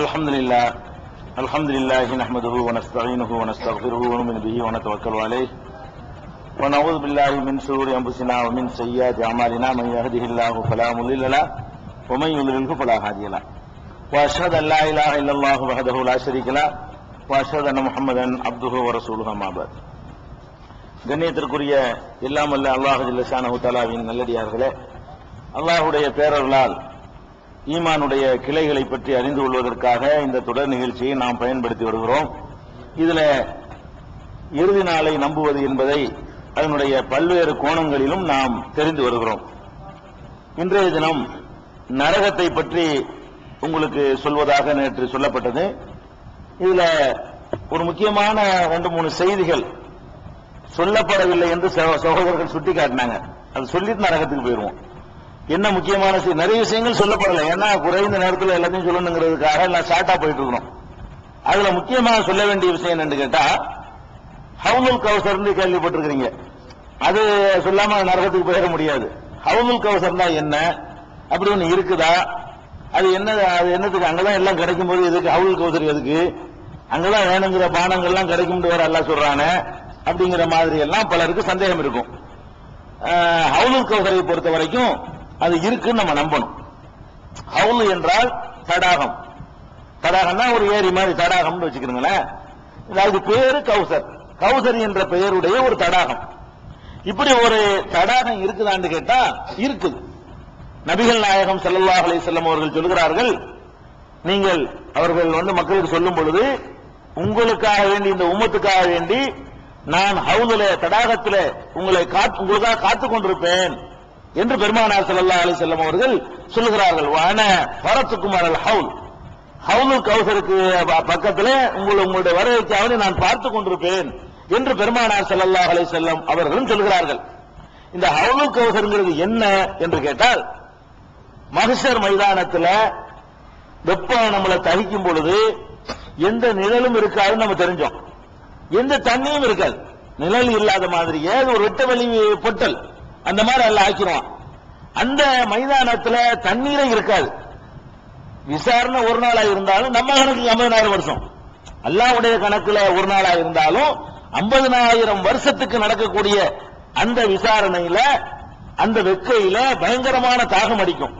அல்ஹம்துலில்லாஹி நஹ்மதுஹு வ நஸ்தஈனுஹு வ நஸ்தக்ஃபிருஹு வ நு'மினு பிஹி வ நதவக்கலு அலைஹி வ நஊது பில்லாஹி மின் ஷுரூரி அன்ஃபுஸினா வ மின் ஸய்யிஆத்தி அமாலினா மன் யஹ்திஹில்லாஹு ஃபலா முضில்ல லஹு வ மன் யுضللஹு ஃபலா ஹாதிய லஹு வ அஷ்ஹது அன் லா இலாஹா இல்லல்லாஹு வஹ்தஹு லா ஷரீக லஹு வ அஷ்ஹது அன்ன முஹம்மதன் அப்துஹு வ ரசூலுஹு அம்மா பஅத். கண்ணியத்திற்குரிய எல்லாம் வல்ல அல்லாஹ் ஜல்ல ஷானஹு தஆலாவின் நல்லடியார்களே, அல்லாஹ்வுடைய பேரருளால் ஈமானுடைய கிளைகளை பற்றி அறிந்து கொள்வதற்காக இந்த தொடர் நிகழ்ச்சியை நாம் பயன்படுத்தி வருகிறோம். இதுல இறுதி நாளை நம்புவது என்பதை அதனுடைய பல்வேறு கோணங்களிலும் நாம் தெரிந்து வருகிறோம். இன்றைய தினம் நரகத்தை பற்றி உங்களுக்கு சொல்வதாக நேற்று சொல்லப்பட்டது. இதுல ஒரு முக்கியமான 2-3 செய்திகள் சொல்லப்படவில்லை என்று சகோதரர்கள் சுட்டிக்காட்டினாங்க. அது சொல்லிட்டு நரகத்துக்கு போயிருவோம். என்ன முக்கியமான நிறைய விஷயங்கள் சொல்லப்படலை, ஏன்னா குறைந்த நேரத்தில் எல்லாத்தையும் சொல்லணுங்கிறதுக்காக எல்லாம் ஷார்ட்டா போயிட்டு இருக்கணும். அதுல முக்கியமாக சொல்ல வேண்டிய விஷயம் என்னன்னு கேட்டா, ஹவுலுல் கௌசர்னு கேள்விப்பட்டிருக்கிறீங்க. அது சொல்லாம நரகத்துக்கு போயிட முடியாது. ஹவுலுல் கௌசர்னா என்ன, அப்படி ஒண்ணு இருக்குதா, அது என்ன, அது என்னத்துக்கு, அங்கதான் எல்லாம் கிடைக்கும் போது எதுக்கு ஹவுலுல் கௌசர், எதுக்கு அங்கதான் வேணுங்கிற பானங்கள்லாம் கிடைக்கும் வேற எல்லாம் சொல்றானே அப்படிங்கிற மாதிரி எல்லாம் பலருக்கு சந்தேகம் இருக்கும். ஹவுலுல் கௌசரை பொறுத்த வரைக்கும் அது இருக்குன்னு நம்ம நம்பணும். ஹவுல் என்றால் தடாகம். தடாகம்னா ஒரு ஏரி மாதிரி தடாகம்னு வச்சுக்கிறீங்களேன். அதுக்கு பேரு கௌசர். கௌசர் என்ற பெயருடைய ஒரு தடாகம். இப்படி ஒரு தடாகம் இருக்குதான்னு கேட்டா இருக்குது. நபிகள் நாயகம் ஸல்லல்லாஹு அலைஹி வஸல்லம் அவர்கள் சொல்கிறார்கள், நீங்கள் அவர்கள் மக்களுக்கு சொல்லும் பொழுது, உங்களுக்காக வேண்டி, இந்த உம்மத்துக்காக வேண்டி நான் ஹவுலிலே தடாகத்திலே உங்களுக்காக காத்துக் கொண்டிருப்பேன் என்று பெருமானார் ஸல்லல்லாஹு அலைஹி வஸல்லம் அவர்கள் சொல்லுகிறார்கள். வான ஃபரத்துக்கும் அல் ஹவுல், ஹவுலுல் கௌசருக்கு பக்கத்திலே உங்களுடைய வருகைக்காக நான் பார்த்துக் கொண்டிருப்பேன் என்று பெருமானார் ஸல்லல்லாஹு அலைஹி வஸல்லம் அவர்களும் சொல்கிறார்கள். இந்த ஹவுலுல் கௌசர்ங்கிறது என்ன என்று கேட்டால், மஹ்ஷர் மைதானத்தில் வெப்பம் நம்மளை தகிக்கும் பொழுது எந்த நிழலும் இருக்காதுன்னு நம்ம தெரிஞ்சோம். எந்த தண்ணியும் இருக்காது, நிழல் இல்லாத மாதிரியே ஒரு வெட்ட வெளி பொட்டல் அந்த மாதிரி எல்லாம் ஆக்கிடுவான். அந்த மைதானத்துல தண்ணீரே இருக்காது. விசாரணை ஒரு நாளா இருந்தாலும் நம்ம கணக்கு 50,000 வருஷம், அல்லாஹ்வுடைய கணக்குல ஒரு நாளா இருந்தாலும் 50,000 வருஷத்துக்கு நடக்கக்கூடிய அந்த விசாரணையில, அந்த வெக்கையில பயங்கரமான தாகம் அடிக்கும்.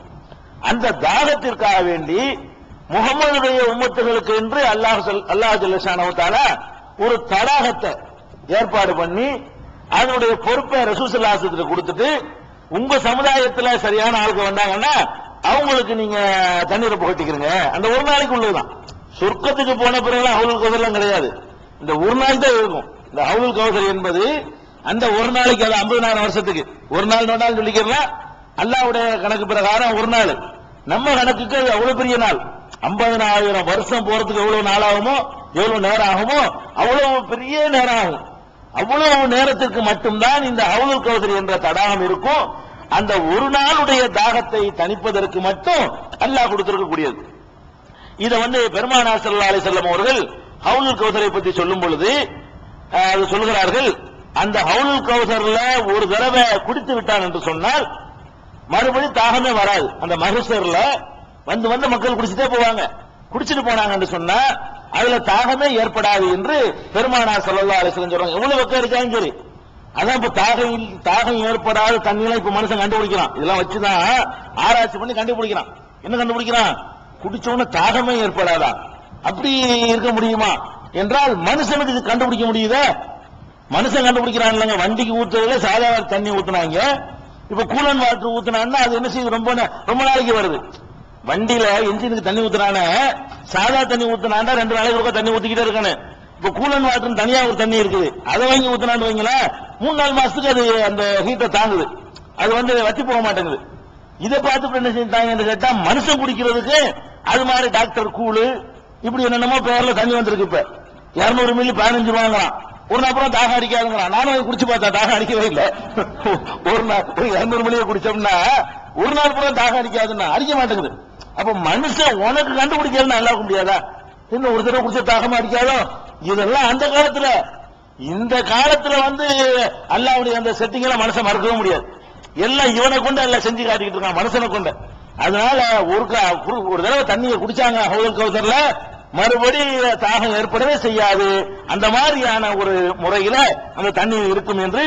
அந்த தாகத்திற்காக வேண்டி முகமதுடைய உம்மத்துகளுக்கு என்று அல்லாஹ் ஜல்ல ஷானஹு தஆலா ஒரு தடாகத்தை ஏற்பாடு பண்ணி அதனுடைய பொறுப்பை ரசூல் ஸல்லல்லாஹு அலைஹி வஸல்லம் கொடுத்துட்டு, உங்க சமுதாயத்துல சரியான ஆளுக்கு வந்தாங்கன்னா அவங்களுக்கு நீங்க தண்ணீரை புகட்டிக்கிறீங்க. அந்த ஒரு நாளைக்கு உள்ளதுதான். சொர்க்கத்துக்கு போன பிறகு ஹவுலுல் கௌசர்லாம் கிடையாது, இந்த ஒரு நாள் தான் இருக்கும். இந்த ஹவுலுல் கௌசர் என்பது அந்த ஒரு நாளைக்கு, அது 50,000 வருஷத்துக்கு ஒரு நாள் நோண்டாலும் சொல்லிக்கிறலாம். அல்லாஹ்வுடைய கணக்கு பிரகாரம் ஒரு நாள், நம்ம கணக்குக்கு அது அவ்வளவு பெரிய நாள். 50,000 வருஷம் போறதுக்கு எவ்வளவு நாள் ஆகுமோ, எவ்வளவு நேரம் ஆகுமோ அவ்வளவு பெரிய நேரம் ஆகும். அவ்வளவு நேரத்திற்கு மட்டும்தான் இந்த ஹவுலுல் கௌசர் என்ற தடாகம் இருக்கும். அந்த ஒரு நாளுடைய தாகத்தை தணிப்பதற்கு மட்டும் அல்லாஹ் கொடுத்திருக்கக்கூடியது. இதை பெருமானார் ஸல்லல்லாஹு அலைஹி வஸல்லம் அவர்கள் ஹவுலுல் கௌசரை பற்றி சொல்லும் பொழுது அது சொல்கிறார்கள், அந்த ஹவுலுல் கௌசர்ல ஒரு தடவை குடித்து விட்டான் என்று சொன்னால் மறுபடி தாகமே வராது. அந்த மஹ்ஷர்ல வந்து மக்கள் குடிச்சுட்டே போவாங்க. குடிச்சிட்டு போனாங்க என்று சொன்னா அதுல தாகமே ஏற்படாது என்று பெருமானார் ஸல்லல்லாஹு அலைஹி வஸல்லம் சொல்றாங்க. எவ்வளவு வெக்கம் இருக்காங்க சரி, அதான் இப்ப தாகம் ஏற்படாத தண்ணியெல்லாம் இப்ப மனுஷன் கண்டுபிடிக்கிறான். இதெல்லாம் வச்சுதான் ஆராய்ச்சி பண்ணி கண்டுபிடிக்கிறான். என்ன கண்டுபிடிக்கிறான்? குடிச்சோன்னு தாகமே ஏற்படாதா, அப்படி இருக்க முடியுமா என்றால் மனுஷனுக்கு இது கண்டுபிடிக்க முடியுதா? மனுஷன் கண்டுபிடிக்கிறான் இல்லைங்க. வண்டிக்கு ஊத்துறதுல சாதாரண தண்ணி ஊத்துனாங்க, இப்ப கூலன் வாட்டர் ஊத்துனான்னா அது என்ன செய்யுது, ரொம்ப நாளைக்கு வருது. வண்டியில என்ஜினுக்கு தண்ணி ஊத்துறான, சாதா தண்ணி ஊத்துனாண்டா 2 நாளைக்கு ஒருக்கா தண்ணி ஊத்திக்கிட்டே இருக்கானு. இப்ப கூலன் வாட்டர் தனியா ஒரு தண்ணி இருக்குது, அதை வாங்கி ஊத்துனான்னு வைங்களா 3-4 மாசத்துக்கு அது அந்த ஹீட்டை தாங்குது, அது வத்தி போக மாட்டேங்குது. இதை பார்த்து என்ன செஞ்சாங்கன்னு கேட்டா, மனுஷன் குடிக்கிறதுக்கு அது மாதிரி டாக்டர் கூழு இப்படி என்னென்னமோ பேர்ல தண்ணி வந்திருக்கு. இப்ப 200 மில்லி 15 ரூபாங்களாம். ஒரு நாள் அப்புறம் தாகம் அடிக்காதுங்கிறான். நானும் குடிச்சு பார்த்தா தாகம் அடிக்கவே இல்லை. ஒரு நாள் 200 மில்லியை குடிச்சோம்னா ஒரு நாள் பூரா தாகம் அடிக்காதுன்னா அடிக்க மாட்டேங்குது. அப்ப மனுஷன் உனக்கு கண்டுபிடிக்கிறதுன்னு அல்லாஹ் முடியாதா? இன்னும் ஒரு தடவை குடிச்ச தாகமா அடிக்காதோ? இதெல்லாம் அந்த காலத்துல. இந்த காலத்துல அல்லாஹ்வுடைய அந்த செட்டிங் எல்லாம் மனுஷன் மறக்கவே முடியாது. எல்லாம் இவனை கொண்டு எல்லாம் செஞ்சு காட்டிக்கிட்டு இருக்கான், மனுஷனை கொண்டு. அதனால ஒரு தடவை தண்ணியை குடிச்சாங்க ஹவுலுல் கௌசர்ல, மறுபடி தாகம் ஏற்படவே செய்யாது. அந்த மாதிரியான ஒரு முறையில அந்த தண்ணீர் இருக்கும் என்று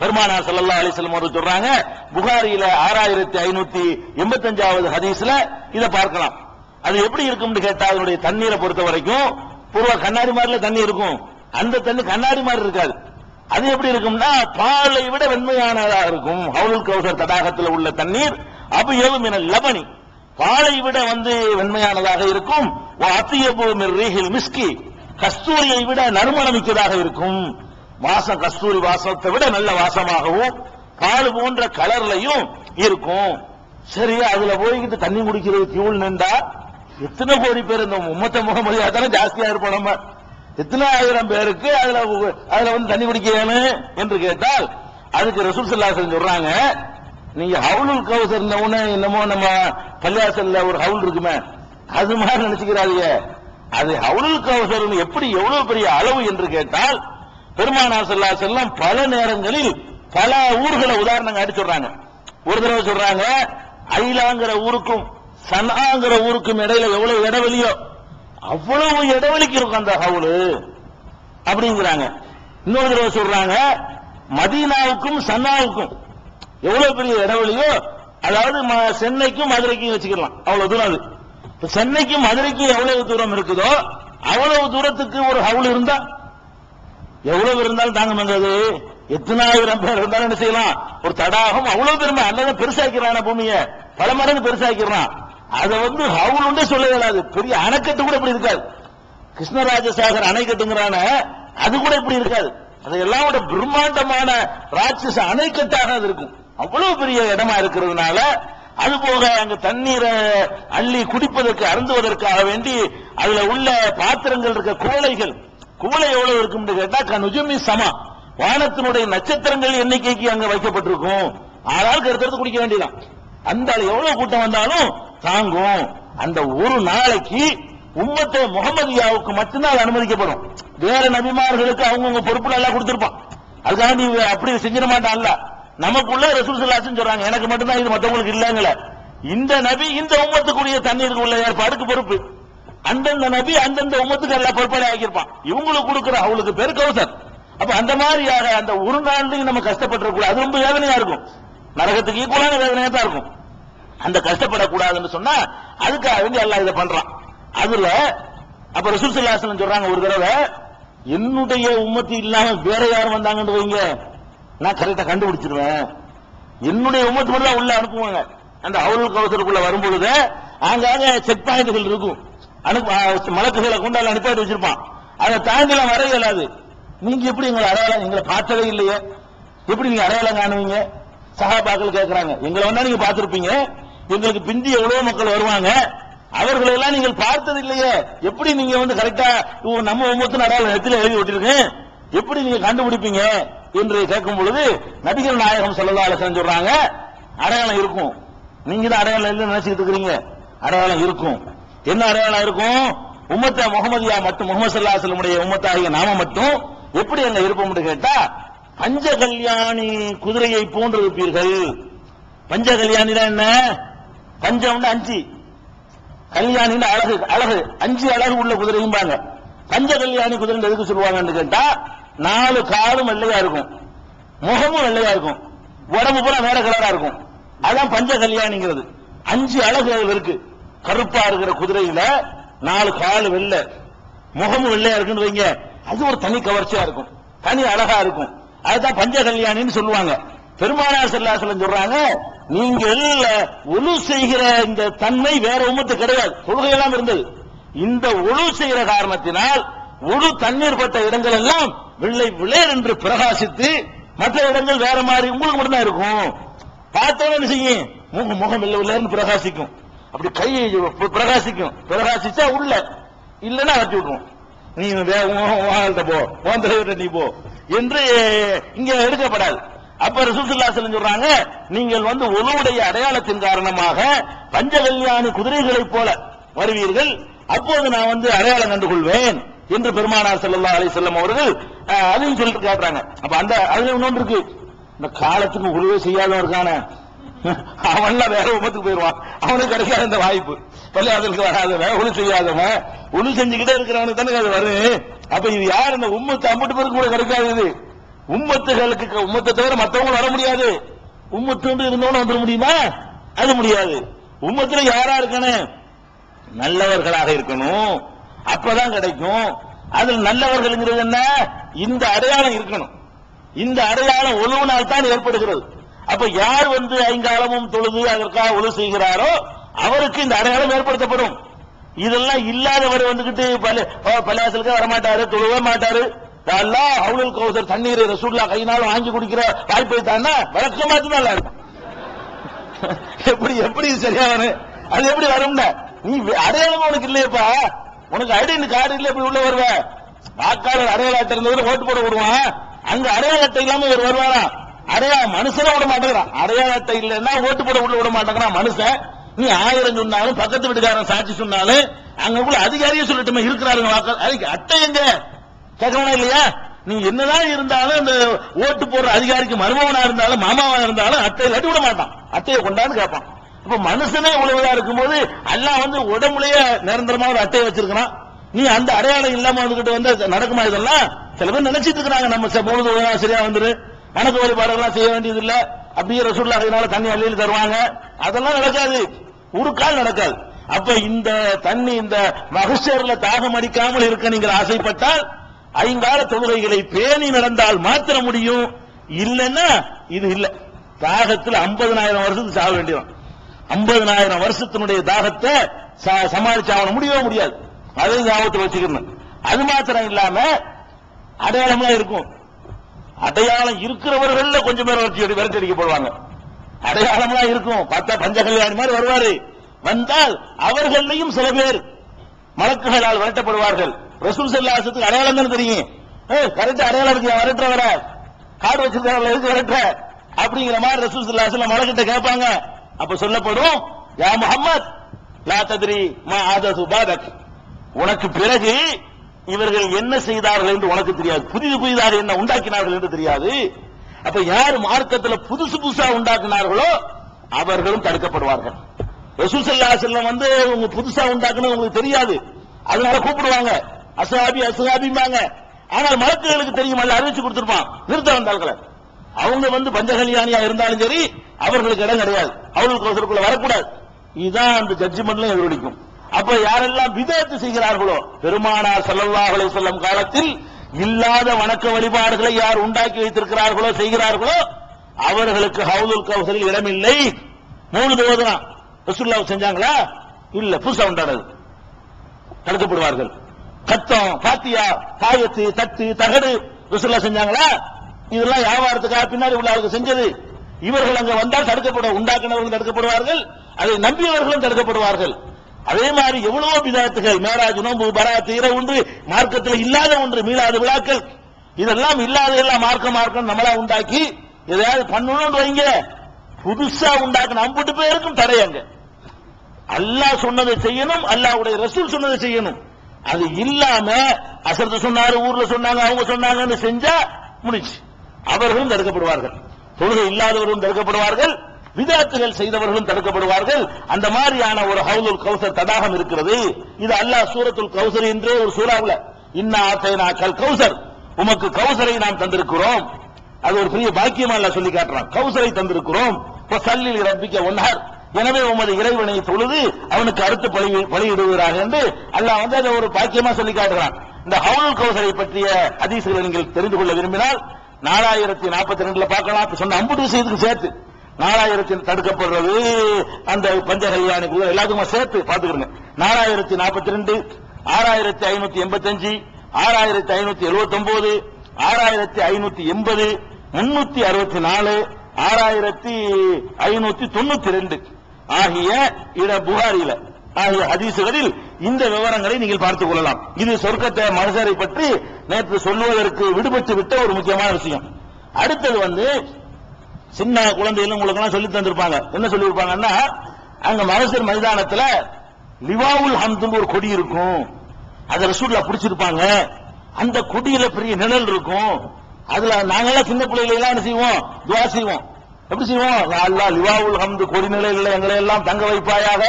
பெருமானார் ஸல்லல்லாஹு அலைஹி வஸல்லம் அவர்கள் சொல்றாங்க. புகாரியில 6585வது ஹதீஸ்ல இத பார்க்கலாம். அது எப்படி இருக்கும்னு கேட்டா, அதனுடைய தண்ணீரை பொறுத்த வரைக்கும் பூர்வ கண்ணாடி மாதிரில தண்ணி இருக்கும். அந்த தண்ணி கண்ணாடி மாதிரி இருக்காது. அது எப்படி இருக்கும்னா பாலை விட வெண்மையானதாக இருக்கும். ஹவுலுல் கௌசர் தடாகத்தில் உள்ள தண்ணீர் அபியது மினல் லபனி, பாலை விட வெண்மையானதாக இருக்கும். அத்தியபு மின் ரீஹில் மிஸ்கி, கஸ்தூரியை விட நறுமணமிக்கதாக இருக்கும். வாசம் கஸ்தூரி வாசத்தை விட நல்ல வாசமாகவும் பால் போன்ற கலர்லையும் இருக்கும். சரி, அதுல போய்கிட்டு தண்ணி குடிக்கிறது கியூல் நின்றா எத்தனை கோடி பேர் இந்த உம்மத்த முகமதியா தானே ஜாஸ்தியா இருப்போம். நம்ம எத்தனை ஆயிரம் பேருக்கு அதுல தண்ணி குடிக்கணும் என்று கேட்டால், அதுக்கு ரசூல் ஸல்லல்லாஹு அலைஹி வஸல்லம் சொல்றாங்க, நீங்க ஹவுலுல் கௌசர் என்னமோ நம்ம பள்ளியாசல்ல ஒரு ஹவுல் இருக்குமே அது மாதிரி நினைச்சுக்கிறாங்க. அது ஹவுலுல் கௌசர் எப்படி எவ்வளவு பெரிய அளவு என்று கேட்டால், பெருமானார் ஸல்லல்லாஹு அலைஹி வஸல்லம் பல நேரங்களில் பல ஊர்களை உதாரணம் காட்டி சொல்றாங்க. ஒரு தடவை சொல்றாங்க, ஐலாங்கிற ஊருக்கும் சனாங்கிற ஊருக்கும் இடையில எவ்வளவு இடைவெளியோ அவ்வளவு இடைவெளிக்கு இருக்கும் அந்த ஹவுலு அப்படிங்கிறாங்க. இன்னொரு தடவை சொல்றாங்க, மதீனாவுக்கும் சன்னாவுக்கும் எவ்வளவு பெரிய இடைவெளியோ, அதாவது சென்னைக்கும் மதுரைக்கும் வச்சுக்கலாம், அவ்வளவு தூரம். அது சென்னைக்கும் மதுரைக்கும் எவ்வளவு தூரம் இருக்குதோ அவ்வளவு தூரத்துக்கு ஒரு ஹவுல் இருந்தா எவ்வளவு இருந்தாலும் தாங்க முடியாது. எத்தனை ஆயிரம் பேர் இருந்தாலும் என்ன செய்யலாம், ஒரு தடாகம் அவ்வளவு பெருமை அல்லது பெருசாக்கிறான பூமியை பல மடங்கு பெருசாக்கிறான். அதை ஹவுலுண்டே சொல்ல இயலாது. பெரிய அணைக்கட்டு கூட இப்படி இருக்காது. கிருஷ்ணராஜசாகர் அணைக்கட்டுங்கிறான அது கூட இப்படி இருக்காது. அதையெல்லாம் ஒரு பிரம்மாண்டமான ராட்சச அணைக்கட்டாக அது இருக்கும். அவ்வளவு பெரிய இடமா இருக்கிறதுனால, அது போக அங்க தண்ணீரை அள்ளி குடிப்பதற்கு அருந்துவதற்காக வேண்டி அதுல உள்ள பாத்திரங்கள் இருக்க குவளை எவ்வளவு இருக்கும் கேட்டா கனுஜுமி சமா, வானத்தினுடைய நட்சத்திரங்கள் எண்ணிக்கைக்கு அங்க வைக்கப்பட்டிருக்கும். ஆனால் கருத்து குடிக்க வேண்டியதான். அந்த எவ்வளவு கூட்டம் வந்தாலும் தாங்கும். அந்த ஒரு நாளைக்கு உம்மத்தே முகமதியாவுக்கு மட்டும்தான் அனுமதிக்கப்படும். வேற நபிமார்களுக்கு அவங்கவுங்க பொறுப்புல எல்லாம் கொடுத்திருப்பான். அதுக்காண்டி அப்படி செஞ்சிட மாட்டான்ல. நமக்குள்ள ரசூல் ஸல்லல்லாஹு அலைஹி வஸல்லம் சொல்றாங்க, எனக்கு மட்டும்தான் இது, மற்றவங்களுக்கு இல்லங்கல. இந்த நபி இந்த உம்மத்துக்குரிய தண்ணீருக்கு உள்ள ஏற்பாடுக்கு பொறுப்பு. அந்தந்த நபி அந்தந்த உம்மத்துக்கு எல்லாம் பொறுப்பாளி ஆகியிருப்பான். இவங்களுக்கு கொடுக்கிற அவளுக்கு பேர் கௌசர். அப்ப அந்த மாதிரியாக அந்த ஒரு நாள்லையும் நம்ம கஷ்டப்படக்கூடாது. அது ரொம்ப வேதனையா இருக்கும். நரகத்துக்கு ஈக்குவலான வேதனையா தான் இருக்கும். அந்த கஷ்டப்படக்கூடாதுன்னு சொன்னா அதுக்காக வேண்டி அல்லாஹ் இதை பண்றான். அதுல அப்ப ரசூல் ஸல்லல்லாஹு அலைஹி வஸல்லம் சொல்றாங்க, ஒரு தடவை என்னுடைய உம்மத்து இல்லாம வேற யாரும் வந்தாங்கன்னு வைங்க, நான் கரெக்டா கண்டுபிடிச்சிருவேன். என்னுடைய உம்மத்து மட்டும் தான் உள்ள அனுப்புவாங்க. அந்த ஹவுலுல் கௌசருக்குள்ள வரும்பொழுது ஆங்காக செக் பாயிண்ட்கள் இருக்கும். மலக்குகளை கொண்டால அனுப்பி வச்சிருப்பான். அதை தாண்டிலாம் வர இயலாது. நீங்க எப்படி எங்களை அடையாளம், எங்களை பார்த்ததே இல்லையே, எப்படி நீங்க அடையாளம் காணுவீங்க? சஹாபாக்கள் கேட்கிறாங்க, எங்களை வந்தா நீங்க பார்த்திருப்பீங்க, எங்களுக்கு பிந்தி எவ்வளவு மக்கள் வருவாங்க, அவர்களை எல்லாம் நீங்கள் பார்த்தது இல்லையே, எப்படி நீங்க கரெக்டா நம்ம உம்மத்தின் அடையாளம் நெத்தில எழுதி விட்டுருக்கு, எப்படி நீங்க கண்டுபிடிப்பீங்க என்று கேட்கும் பொழுது நபிகள் நாயகம் ஸல்லல்லாஹு அலைஹி வஸல்லம் சொல்றாங்க, அடையாளம் இருக்கும். நீங்க தான் அடையாளம் இல்லைன்னு நினைச்சிட்டு இருக்கிறீங்க. அடையாளம் இருக்கும். என்ன அடையாளம் இருக்கும்? உம்மத்த முகமதியா மட்டும், முகமது ஸல்லல்லாஹு அலைஹி வஸல்லம் உம்மத்தாகிய நாம மட்டும் எப்படி அங்க இருப்போம்னு கேட்டா, பஞ்ச கல்யாணி குதிரையை போன்று இருப்பீர்கள். பஞ்ச கல்யாணினா என்ன? பஞ்சம் 5, கல்யாணின்னு அழகு, 5 அழகு உள்ள குதிரையும்பாங்க. பஞ்ச கல்யாணி குதிரை எதுக்கு சொல்லுவாங்கன்னு கேட்டா, 4 காலும் வெள்ளையா இருக்கும், முகமும் வெள்ளையா இருக்கும், உடம்பு பூரா வேற கலரா இருக்கும். அதான் பஞ்ச கல்யாணிங்கிறது. 5 அழகு இருக்கு. கருப்பா இருக்கிற குதிரையில 4 கால் வெள்ளை, முகமும் வெள்ளையா இருக்குன்னு வைங்க, அது ஒரு தனி கவர்ச்சியா இருக்கும், தனி அழகா இருக்கும். அதுதான் பஞ்ச கல்யாணின்னு சொல்லுவாங்க. பெருமானார் ஸல்லல்லாஹு அலைஹி வஸல்லம் சொல்றாங்க, நீங்கள் ஒழு செய்கிற இந்த தன்மை வேற உம்மத்து கிடையாது. தொழுகையெல்லாம் இருந்தது. இந்த ஒழு செய்கிற காரணத்தினால் ஒழு தண்ணீர் பட்ட இடங்கள் எல்லாம் வெள்ளை விளையர் என்று பிரகாசித்து, மற்ற இடங்கள் வேற மாதிரி உங்களுக்கு மட்டும்தான் இருக்கும். பார்த்தோன்னு என்ன செய்யும்? முகம் வெள்ளை விளையர்னு பிரகாசிக்கும். அப்படி கை பிரகாசிக்கும். பிரகாசிச்சா உள்ள, இல்லைன்னா அழைச்சி விட்டுருவோம். நீ வாங்கல்ட்ட போ, உன் தலைவர்கிட்ட நீ போ என்று இங்க எடுக்கப்படாது. அப்ப ரசூல் ஸல்லல்லாஹு அலைஹி வஸல்லம் சொல்றாங்க, நீங்கள் ஒழுவுடைய அடையாளத்தின் காரணமாக பஞ்சகல்யாணி குதிரைகளைப் போல வருவீர்கள், அப்போது நான் அடையாளம் கண்டுகொள்வேன் என்று பெருமானார் ஸல்லல்லாஹு அலைஹி வஸல்லம் அவர்கள் அதையும் சொல்லிட்டு காட்டுறாங்க. அப்ப அந்த அதுல இன்னொன்று இருக்கு, இந்த காலத்துக்கு உழுவே செய்யாதவன் இருக்கான, அவன்லாம் வேற உம்மத்துக்கு போயிடுவான். அவனுக்கு கிடைக்காத இந்த வாய்ப்பு. பள்ளியாசலுக்கு வராதவன், ஒளி செய்யாதவன், ஒளி செஞ்சுக்கிட்டே இருக்கிறவனுக்கு தானே அது வரும். அப்ப இது யார்? இந்த உம்மத்து அம்பட்டு பேருக்கு கூட கிடைக்காது. இது உம்மத்துகளுக்கு, உம்மத்தை தவிர மற்றவங்க வர முடியாது. உம்மத்து இருந்தவன வந்துட முடியுமா? அது முடியாது. உம்மத்துல யாரா இருக்கணும்? நல்லவர்களாக இருக்கணும். அப்பதான் கிடைக்கும். அதில் நல்லவர்கள் என்ன? இந்த அடையாளம் இருக்கணும். இந்த அடையாளம் ஒழுவினால் தான் ஏற்படுகிறது. அப்ப யார் ஐங்காலமும் தொழுது அதற்காக ஒழு செய்கிறாரோ அவருக்கு இந்த அடையாளம் ஏற்படுத்தப்படும். இதெல்லாம் இல்லாதவர் பள்ளியாசலுக்கு வரமாட்டாரு, தொழுவே மாட்டாரு. அவ்வளவு கௌசர் தண்ணீர் ரசூல்லா கையினாலும் வாங்கி குடிக்கிற வாய்ப்பை தானே வழக்கமாத்து நல்லா இருக்கும். எப்படி எப்படி சரியா வரும்? அது எப்படி வரும்னா, நீ அடையாளம் உனக்கு இல்லையப்பா, உனக்கு ஐடென்டி கார்டு இல்ல, எப்படி உள்ள வருவ? வாக்காளர் அடையாள அட்டை இருந்தவரை ஓட்டு போட விடுவான். அங்க அடையாள அட்டை இல்லாம இவர் வருவாரா? மனுஷன விட மாட்டேங்கிறான். அடையாள அட்டை இல்லைன்னா ஓட்டு போட உள்ள விட மாட்டேங்கிறான் மனுஷன். நீ 1000 சொன்னாலும், பக்கத்து வீட்டுக்காரன் சாட்சி சொன்னாலும், அங்க அதிகாரியே சொல்லட்டுமே இருக்கிறாருங்க வாக்காளர் அட்டை எங்க கேட்கணும் இல்லையா? நீ என்னதான் இருந்தாலும் இந்த ஓட்டு போடுற அதிகாரிக்கு மருமகனா இருந்தாலும் மாமாவா இருந்தாலும் அட்டை இல்லாட்டி விட மாட்டான். அட்டையை கொண்டாந்து கேட்பான். இப்ப மனுஷனே உழவதா இருக்கும்போது அல்லாஹ் உடம்புலயே நிரந்தரமா ஒரு அட்டையை வச்சிருக்கிறான். நீ அந்த அடையாளம் இல்லாம வந்துகிட்டு நடக்குமா? இதெல்லாம் சில பேர் நினைச்சிட்டு இருக்கிறாங்க. நம்ம பொழுது சரியா வந்துரு, வணக்க வழிபாடுகள்லாம் செய்ய வேண்டியது இல்ல, அப்படியே ரசூலுல்லாஹினால தண்ணி அள்ளியில தருவாங்க. அதெல்லாம் நடக்காது, ஒரு கால் நடக்காது. அப்ப இந்த தண்ணி இந்த மகஷர்ல தாகம் அடிக்காமல் இருக்க நீங்கள் ஆசைப்பட்டால் ஐங்கால தொழுகைகளை பேணி நடந்தால் மாத்திர முடியும். இல்லைன்னா இது இல்ல. தாகத்தில் 50,000 வருஷத்துக்கு சாக வேண்டியதான். 50,000 வருஷத்தினுடைய தாகத்தை சமாளிச்சாக முடியவே முடியாது. அதையும் ஞாபகத்தில் வச்சுக்கணும். அது மாத்திரம் இல்லாம அடையாளம்லாம் இருக்கும். அடையாளம் இருக்கிறவர்கள் கொஞ்சம் பேர் விரட்டடிக்கப்படுவாங்க. அடையாளம்லாம் இருக்கும். பார்த்தா பஞ்சகல்யாணி மாதிரி வருவாரு. வந்தால் அவர்களையும் சில பேர் மலக்குகளால் விரட்டப்படுவார்கள். ரசூல் ஸல்லல்லாஹு அலைஹி வஸல்லம் அடையாளம் தான் தெரியும். கரெக்ட் அடையாளம் இருக்கு, விரட்டுறவர காடு வச்சிருக்கிறவங்க எதுக்கு விரட்டுற அப்படிங்கிற மாதிரி ரசூல் ஸல்லல்லாஹு அலைஹி வஸல்லம் மலக்கிட்ட கேட்பாங்க. அப்ப சொல்லப்படும், யா முஹம்மத் லா தத்ரி மா ஆதது பாதக், உனக்கு பிறகு இவர்கள் என்ன செய்தார்கள் என்று உனக்கு தெரியாது. புதிதாக என்ன உண்டாக்கினார்கள் என்று தெரியாது. அப்ப யார் மார்க்கத்தில் புதுசு புதுசா உண்டாக்கினார்களோ அவர்களும் தடுக்கப்படுவார்கள். ரசூல் ஸல்லல்லாஹு அலைஹி வஸல்லம் உங்க புதுசா உண்டாக்குனது உங்களுக்கு தெரியாது, அதனால கூப்பிடுவாங்க, அஸ்ஹாபி அஸ்ஹாபிம்பாங்க. ஆனால் மலக்குகளுக்கு தெரியும், அல்ல அறிவிச்சு கொடுத்திருப்பான். நிறுத்த வந்தார்கள் அவங்க பஞ்சகல்யாணியா இருந்தாலும் சரி அவர்களுக்கு இடம் கிடையாது, அவர்களுக்கு ஒருத்தருக்குள்ள வரக்கூடாது. இதுதான் அந்த ஜட்ஜ்மெண்ட்ல எதிரொலிக்கும். அப்ப யாரெல்லாம் பிதஅத் செய்கிறார்களோ, பெருமானார் ஸல்லல்லாஹு அலைஹி வஸல்லம் காலத்தில் இல்லாத வணக்க வழிபாடுகளை யார் உண்டாக்கி வைத்திருக்கிறார்களோ செய்கிறார்களோ அவர்களுக்கு ஹவுதுல் கௌசரில் இடமில்லை. 3 ஓதுறான். ரசூலுல்லாஹ் செஞ்சாங்களா? இல்ல, புதுசா உண்டானது, தடுக்கப்படுவார்கள். கத்தம், பாத்தியா, தாயத்து, தட்டு, தகடு ரசூலுல்லாஹ் செஞ்சாங்களா? இதெல்லாம் வியாபாரத்துக்காக பின்னாடி உள்ளவர்கள் செஞ்சது. இவர்கள் அங்க வந்தால் தடுக்கப்படுவார்கள். உண்டாக்குனவர்கள் தடுக்கப்படுவார்கள், அதை நம்பியவர்களும் தடுக்கப்படுவார்கள். அதே மாதிரி எவ்வளவோ பிதாத்துகள், மேராஜ், நோன்பு, பராத், இரவு ஒன்று மார்க்கத்தில் இல்லாத ஒன்று, மீளாத விழாக்கள், இதெல்லாம் இல்லாத எல்லாம் மார்க்கம் நம்மளா உண்டாக்கி எதையாவது பண்ணணும் வைங்க. புதுசா உண்டாக்கணும் அம்புட்டு பேருக்கும் தடையங்க. அல்லாஹ் சொன்னதை செய்யணும், அல்லாஹ்வுடைய ரசூல் சொன்னதை செய்யணும். அது இல்லாம அசரத்து சொன்னாரு, ஊர்ல சொன்னாங்க, அவங்க சொன்னாங்கன்னு செஞ்சா முடிச்சு. அவர்களும் தடுக்கப்படுவார்கள். தொழுகை இல்லாதவர்களும் தடுக்கப்படுவார்கள், விதஅத்துகள் செய்தவர்களும் தடுக்கப்படுவார்கள். அந்த மாதிரியான ஒரு ஹவுலுல் கௌசர் தடாகம் இருக்கிறது. இது அல்லாஹ் சூரத்துல் கௌசர் என்றே ஒரு சூறாவுல, இன்னா ஆத்தைனாக்கல் கௌசர், உமக்கு கௌசரை நாம் தந்திருக்கிறோம். அது ஒரு பெரிய பாக்கியமா அல்லாஹ் சொல்லி காட்டுறான். கௌசரை தந்திருக்கிறோம். ஃபஸல்லி ரப்பிக வன்ஹர், எனவே உமது இறைவனை தொழுது அவனுக்கு அடுத்து பலியிடுகிறார் என்று அல்லாஹ் அதை ஒரு பாக்கியமா சொல்லி காட்டுறான். இந்த ஹவுலுல் கௌசரை பற்றிய ஹதீஸ்களை நீங்கள் தெரிந்து கொள்ள விரும்பினால் 4042 பார்க்கலாம். சொன்ன 50 விஷயத்துக்கு சேர்த்து 4000 தடுக்கப்படுறது, அந்த பஞ்சகல்யாணி எல்லாத்துக்கும் சேர்த்து பார்த்துக்கிறேங்க. 4042, 6585, 6579, 6580, 364, 6592 ஆகிய புகாரில ஆகிய ஹதீசுகளில் இந்த விவரங்களை நீங்கள் பார்த்துக் கொள்ளலாம். இது சொர்க்கத்தை மனுஷரை பற்றி நேற்று சொல்லுவதற்கு விடுபட்டு விட்ட ஒரு முக்கியமான விஷயம். அடுத்தது சின்ன குழந்தைகள் உங்களுக்கு எல்லாம் சொல்லி தந்திருப்பாங்க. என்ன சொல்லியிருப்பாங்கன்னா, அங்க மகசர் மைதானத்துல லிவாவுல் ஹம்துன்னு ஒரு கொடி இருக்கும், அதை ரசூலுல்லாஹ் பிடிச்சிருப்பாங்க. அந்த கொடியில பெரிய நிழல் இருக்கும். அதுல நாங்கெல்லாம் சின்ன பிள்ளைகளை எல்லாம் என்ன செய்வோம், துவா செய்வோம். எப்படி செய்வோம்? யா அல்லாஹ் லிவாவுல் ஹம்து கொடி நிலையில் எங்களை எல்லாம் தங்க வைப்பாயாக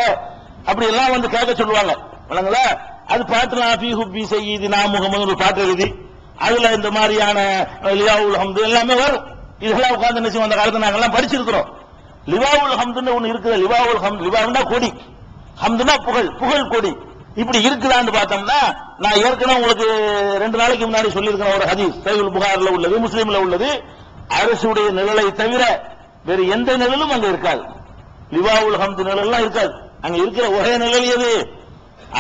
அப்படி எல்லாம் வந்து கேட்க சொல்லுவாங்க. விளங்களா? அது பாட்டுனா ஃபீ ஹுப்பி சய்யிதினா முஹம்மது ஒரு பாட்டு எழுதி அதுல இந்த மாதிரியான லிவாவுல் ஹம்து எல்லாமே வரும். இதெல்லாம் உட்கார்ந்து நிச்சயம் அந்த காலத்துல நாங்கெல்லாம் படிச்சிருக்கிறோம். லிவாவுல் ஹம்துன்னு ஒண்ணு இருக்குது. லிவாவுல் ஹம்து, லிவாவுன்னா கொடி, ஹம்துனா புகழ், புகழ் கொடி. இப்படி இருக்குதான்னு பார்த்தோம்னா நான் ஏற்கனவே உங்களுக்கு 2 நாளைக்கு முன்னாடி சொல்லியிருக்கிறேன் ஒரு ஹதீஸ், சஹீஹுல் புகாரில உள்ளது, முஸ்லிம்ல உள்ளது. அரசுடைய நிழலை தவிர வேறு எந்த நிழலும் அங்க இருக்காது. லிவாவுல் ஹம்து நிழல்லாம் இருக்காது. அங்க இருக்கிற ஒரே நிழல் எது?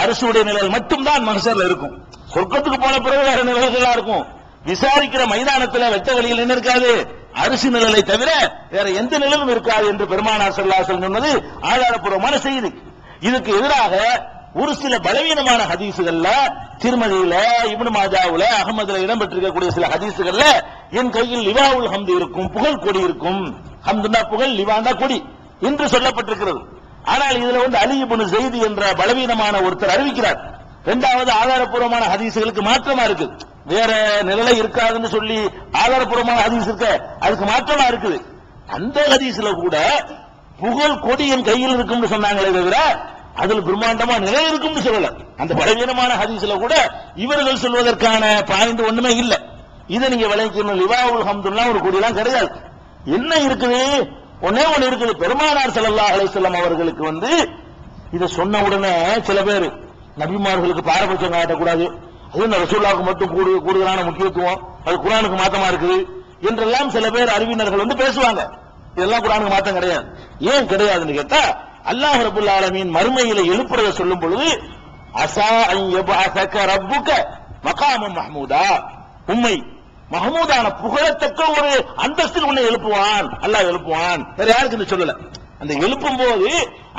அரசுடைய நிழல் மட்டும்தான் மஹ்ஷர்ல இருக்கும். சொர்க்கத்துக்கு போன பிறகு வேற நிழல்களா இருக்கும். விசாரிக்கிற மைதானத்துல வெட்ட வழியில் என்ன இருக்காது? அரசு நிழலை தவிர வேற எந்த நிழலும் இருக்காது என்று பெருமானார் ஸல்லல்லாஹு அலைஹி வஸல்லம் சொன்னது ஆதாரப்பூர்வமான செய்தி. இதுக்கு எதிராக ஒரு சில பலவீனமான ஹதீசுகள்ல, திர்மதியில, இப்னு மாஜாவுல, அஹ்மதுல இடம்பெற்றிருக்கக்கூடிய சில ஹதீசுகள்ல என் கையில் லிவாவுல் ஹம்து இருக்கும், புகழ் கொடி இருக்கும், ஹம்துனா புகழ், லிவாண்டா கொடி என்று சொல்லப்பட்டிருக்கிறது. ஆனால் இதுல வந்து அலி இப்னு ஸைத் என்ற பலவீனமான ஒருத்தர் அறிவிக்கிறார். இரண்டாவது ஆதாரப்பூர்வமான ஹதீசுகளுக்கு மாற்றமா இருக்கு. வேற நிலை இருக்காதுன்னு சொல்லி ஆதாரப்பூர்வமான ஹதீஸ் இருக்க, அதுக்கு மாற்றமா இருக்குது. அந்த ஹதீஸ்ல கூட புகழ் கொடி என் கையில் இருக்கும்னு சொன்னாங்களே தவிர அதுல பிரம்மாண்டமா நிலை இருக்கும்னு சொல்லல. அந்த பலவீனமான ஹதீஸ்ல கூட இவர்கள் சொல்வதற்கான பாயிண்ட் ஒண்ணுமே இல்ல. இதை நீங்க விளங்கிக்கணும். லிவாவுல் ஹம்துன்னா ஒரு கொடியெல்லாம் கிடையாது. என்ன இருக்குது? ஒன்னே ஒண்ணு இருக்குது. பெருமானார் ஸல்லல்லாஹு அலைஹி வஸல்லம் அவர்களுக்கு வந்து இதை சொன்ன உடனே சில பேர் நபிமார்களுக்கு பாரபட்சம் காட்டக்கூடாது, அது இந்த ரசூலுல்லாஹ்வுக்கு மட்டும் கூடுதலான முக்கியத்துவம், அது குர்ஆனுக்கு மாத்தமா இருக்குது என்றெல்லாம் சில பேர் அறிவினர்கள் வந்து பேசுவாங்க. இதெல்லாம் குர்ஆனுக்கு மாத்தம் கிடையாது. ஏன் கிடையாதுன்னு கேட்டா, அல்லாஹ் ரப்பல் ஆலமீன் மறுமையில எழுப்புறத சொல்லும் பொழுது அஸா அன் யபஅஸக ரப்புக மகாமம் மஹ்மூதா, உம்மை மஹமூதான புகழத்தக்க ஒரு அந்தஸ்தில் உன்னை எழுப்புவான், அல்லாஹ் எழுப்புவான். வேற யாருக்கு சொல்லல. அந்த எழுப்பும் போது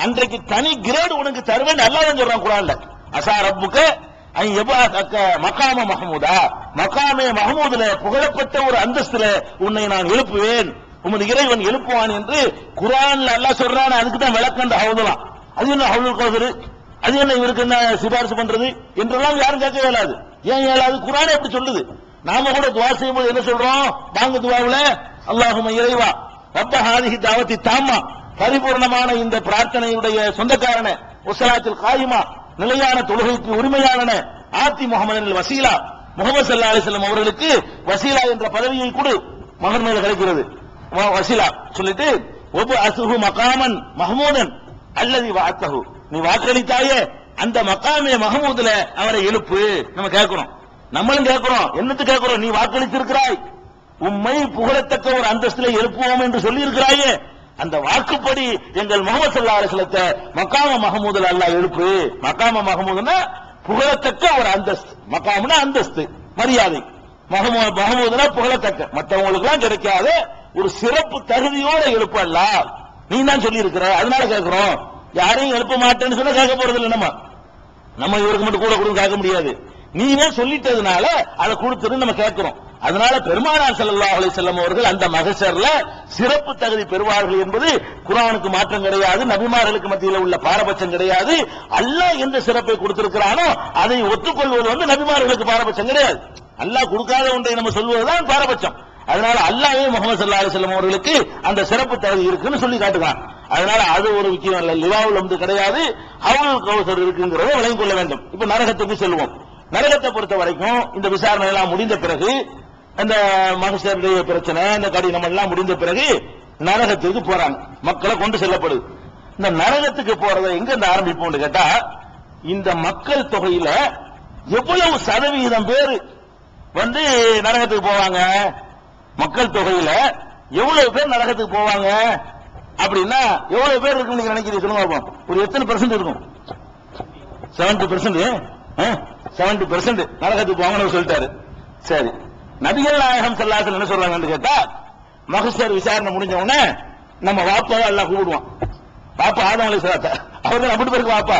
அன்றைக்கு தனி கிரேடு உனக்கு தருவேன் அல்லாஹ் தான் சொல்றான் குர்ஆன்ல. அஸா ரப்புக அன் யபஅஸக மகாம மஹ்மூதா, மகாமே மஹ்மூதுல புகழப்பட்ட ஒரு அந்தஸ்தில உன்னை நான் எழுப்புவேன், உமது இறைவன் எழுப்புவான் என்று குர்ஆன்ல அல்லாஹ் சொல்றான். அதுக்கு தான் விளக்கம் அந்த ஹவுதுலாம். அது என்ன ஹவுதுல் கௌசர், அது என்ன இவருக்கு என்ன சிபாரிசு பண்றது என்றெல்லாம் யாரும் கேட்க இயலாது. ஏன் இயலாது? குர்ஆனே எப்படி சொல்லுது. நாம கூட துஆ செய்யும்போது என்ன சொல்றோம்? பாங்க துஆவுல அல்லாஹும்ம இறைவா ரப்ப ஹாதிஹி தாவத்தி தாம்மா, பரிபூர்ணமான இந்த பிரார்த்தனையுடைய சொந்தக்காரன, வஸலாத்துல் காயிமா, நிலையான தொழுகைக்கு உரிமையாளன, ஆத்தி முஹம்மதில் வசீலா, முஹம்மது ஸல்லல்லாஹு அலைஹி வஸல்லம் அவர்களுக்கு வசீலா என்ற பதவியை கொடு, மகன் மேல கிடைக்கிறது வசீலா சொல்லிட்டு ஒபு அசுஹு மகாமன் மஹ்மூதன் அல்லதி வஅத்தஹு, நீ வாக்களித்தாயே அந்த மகாமே மஹ்மூதுல அவரை எழுப்பு. நம்ம கேட்கிறோம், நம்மளும் கேட்கிறோம். என்னத்து கேட்கிறோம்? நீ வாக்களித்திருக்கிறாய், உம்மை புகழத்தக்க ஒரு அந்தஸ்திலே எழுப்புவோம் என்று சொல்லி இருக்கிறாயே, அந்த வாக்குப்படி எங்கள் முஹம்மது ஸல்லல்லாஹு அலைஹி வஸல்லத்தை மகாம மஹ்மூதுல அல்லாஹ் எழுப்பு. மகாம மஹ்மூதுனா புகழத்தக்க ஒரு அந்தஸ்து, மகாம்னா அந்தஸ்து, மரியாதை, மஹ்மூதுனா புகழத்தக்க, மற்றவங்களுக்கு எல்லாம் கிடைக்காத ஒரு சிறப்பு தகுதியோட எழுப்பு அல்லாஹ் நீ தான் சொல்லி இருக்கிற. அதனால கேட்கிறோம். யாரையும் எழுப்ப மாட்டேன்னு சொன்னா கேட்க போறது இல்லை. நம்ம இவருக்கு மட்டும் கூட கொடுக்க கேட்க முடியாது. நீனே சொல்லிட்டதுனால அதை கொடுத்துட்டு நம்ம கேட்கிறோம். அதனால பெருமானார் ஸல்லல்லாஹு அலைஹி வஸல்லம் அவர்கள் அந்த மஹ்ஷர்ல சிறப்பு தகுதி பெறுவார்கள் என்பது குர்ஆனுக்கு மாற்றம் கிடையாது. நபிமார்களுக்கு மத்தியில் உள்ள பாரபட்சம் கிடையாது. அல்லாஹ் எந்த சிறப்பை கொடுத்திருக்கிறானோ அதை ஒத்துக்கொள்வது வந்து நபிமார்களுக்கு பாரபட்சம் கிடையாது. அல்லாஹ் கொடுக்காத ஒன்றை நம்ம சொல்வதுதான் பாரபட்சம். அதனால அல்லாஹ்வே முஹம்மது ஸல்லல்லாஹு அலைஹி வஸல்லம் அவர்களுக்கு அந்த சிறப்பு தகுதி இருக்குன்னு சொல்லி காட்டுறான். அதனால அது ஒரு விஷயம் இல்ல. லிவாவுல் ஹம்து கிடையாது, ஹவுலுல் கௌசர் இருக்குங்கிறத விளங்கிக் கொள்ள வேண்டும். இப்ப நரகத்துக்கு செல்வோம். நரகத்தை பொறுத்த வரைக்கும் இந்த விசாரணை எல்லாம் முடிந்த பிறகு, அந்த மஹ்ஷருடைய பிரச்சனை, இந்த கடினம் எல்லாம் முடிந்த பிறகு நரகத்துக்கு போறாங்க, மக்களை கொண்டு செல்லப்படுது. இந்த நரகத்துக்கு போறதை எங்க இருந்து ஆரம்பிப்போம்னு கேட்டா, இந்த மக்கள் தொகையில எவ்வளவு சதவீதம் பேர் வந்து நரகத்துக்கு போவாங்க, மக்கள் தொகையில எவ்வளவு பேர் நரகத்துக்கு போவாங்க அப்படின்னா எவ்வளவு பேர் இருக்கும் நீங்க நினைக்கிறீங்க? சொல்லுங்க. ஒரு எத்தனை பெர்சென்ட் இருக்கும்? 70%. 70% நரகத்துக்கு போவாங்கன்னு சொல்லிட்டாரு. சரி, நபிகள் நாயகம் ஸல்லல்லாஹு அலைஹி வஸல்லம் என்ன சொல்றாங்கன்னு கேட்டா, மஹ்ஷர் விசாரணை முடிஞ்ச உடனே நம்ம வாப்பாவை எல்லாம் கூப்பிடுவோம். பாப்பா ஆதம் அலைஹிஸ்ஸலாம், அவர்கள் அப்படி பேருக்கு வாப்பா,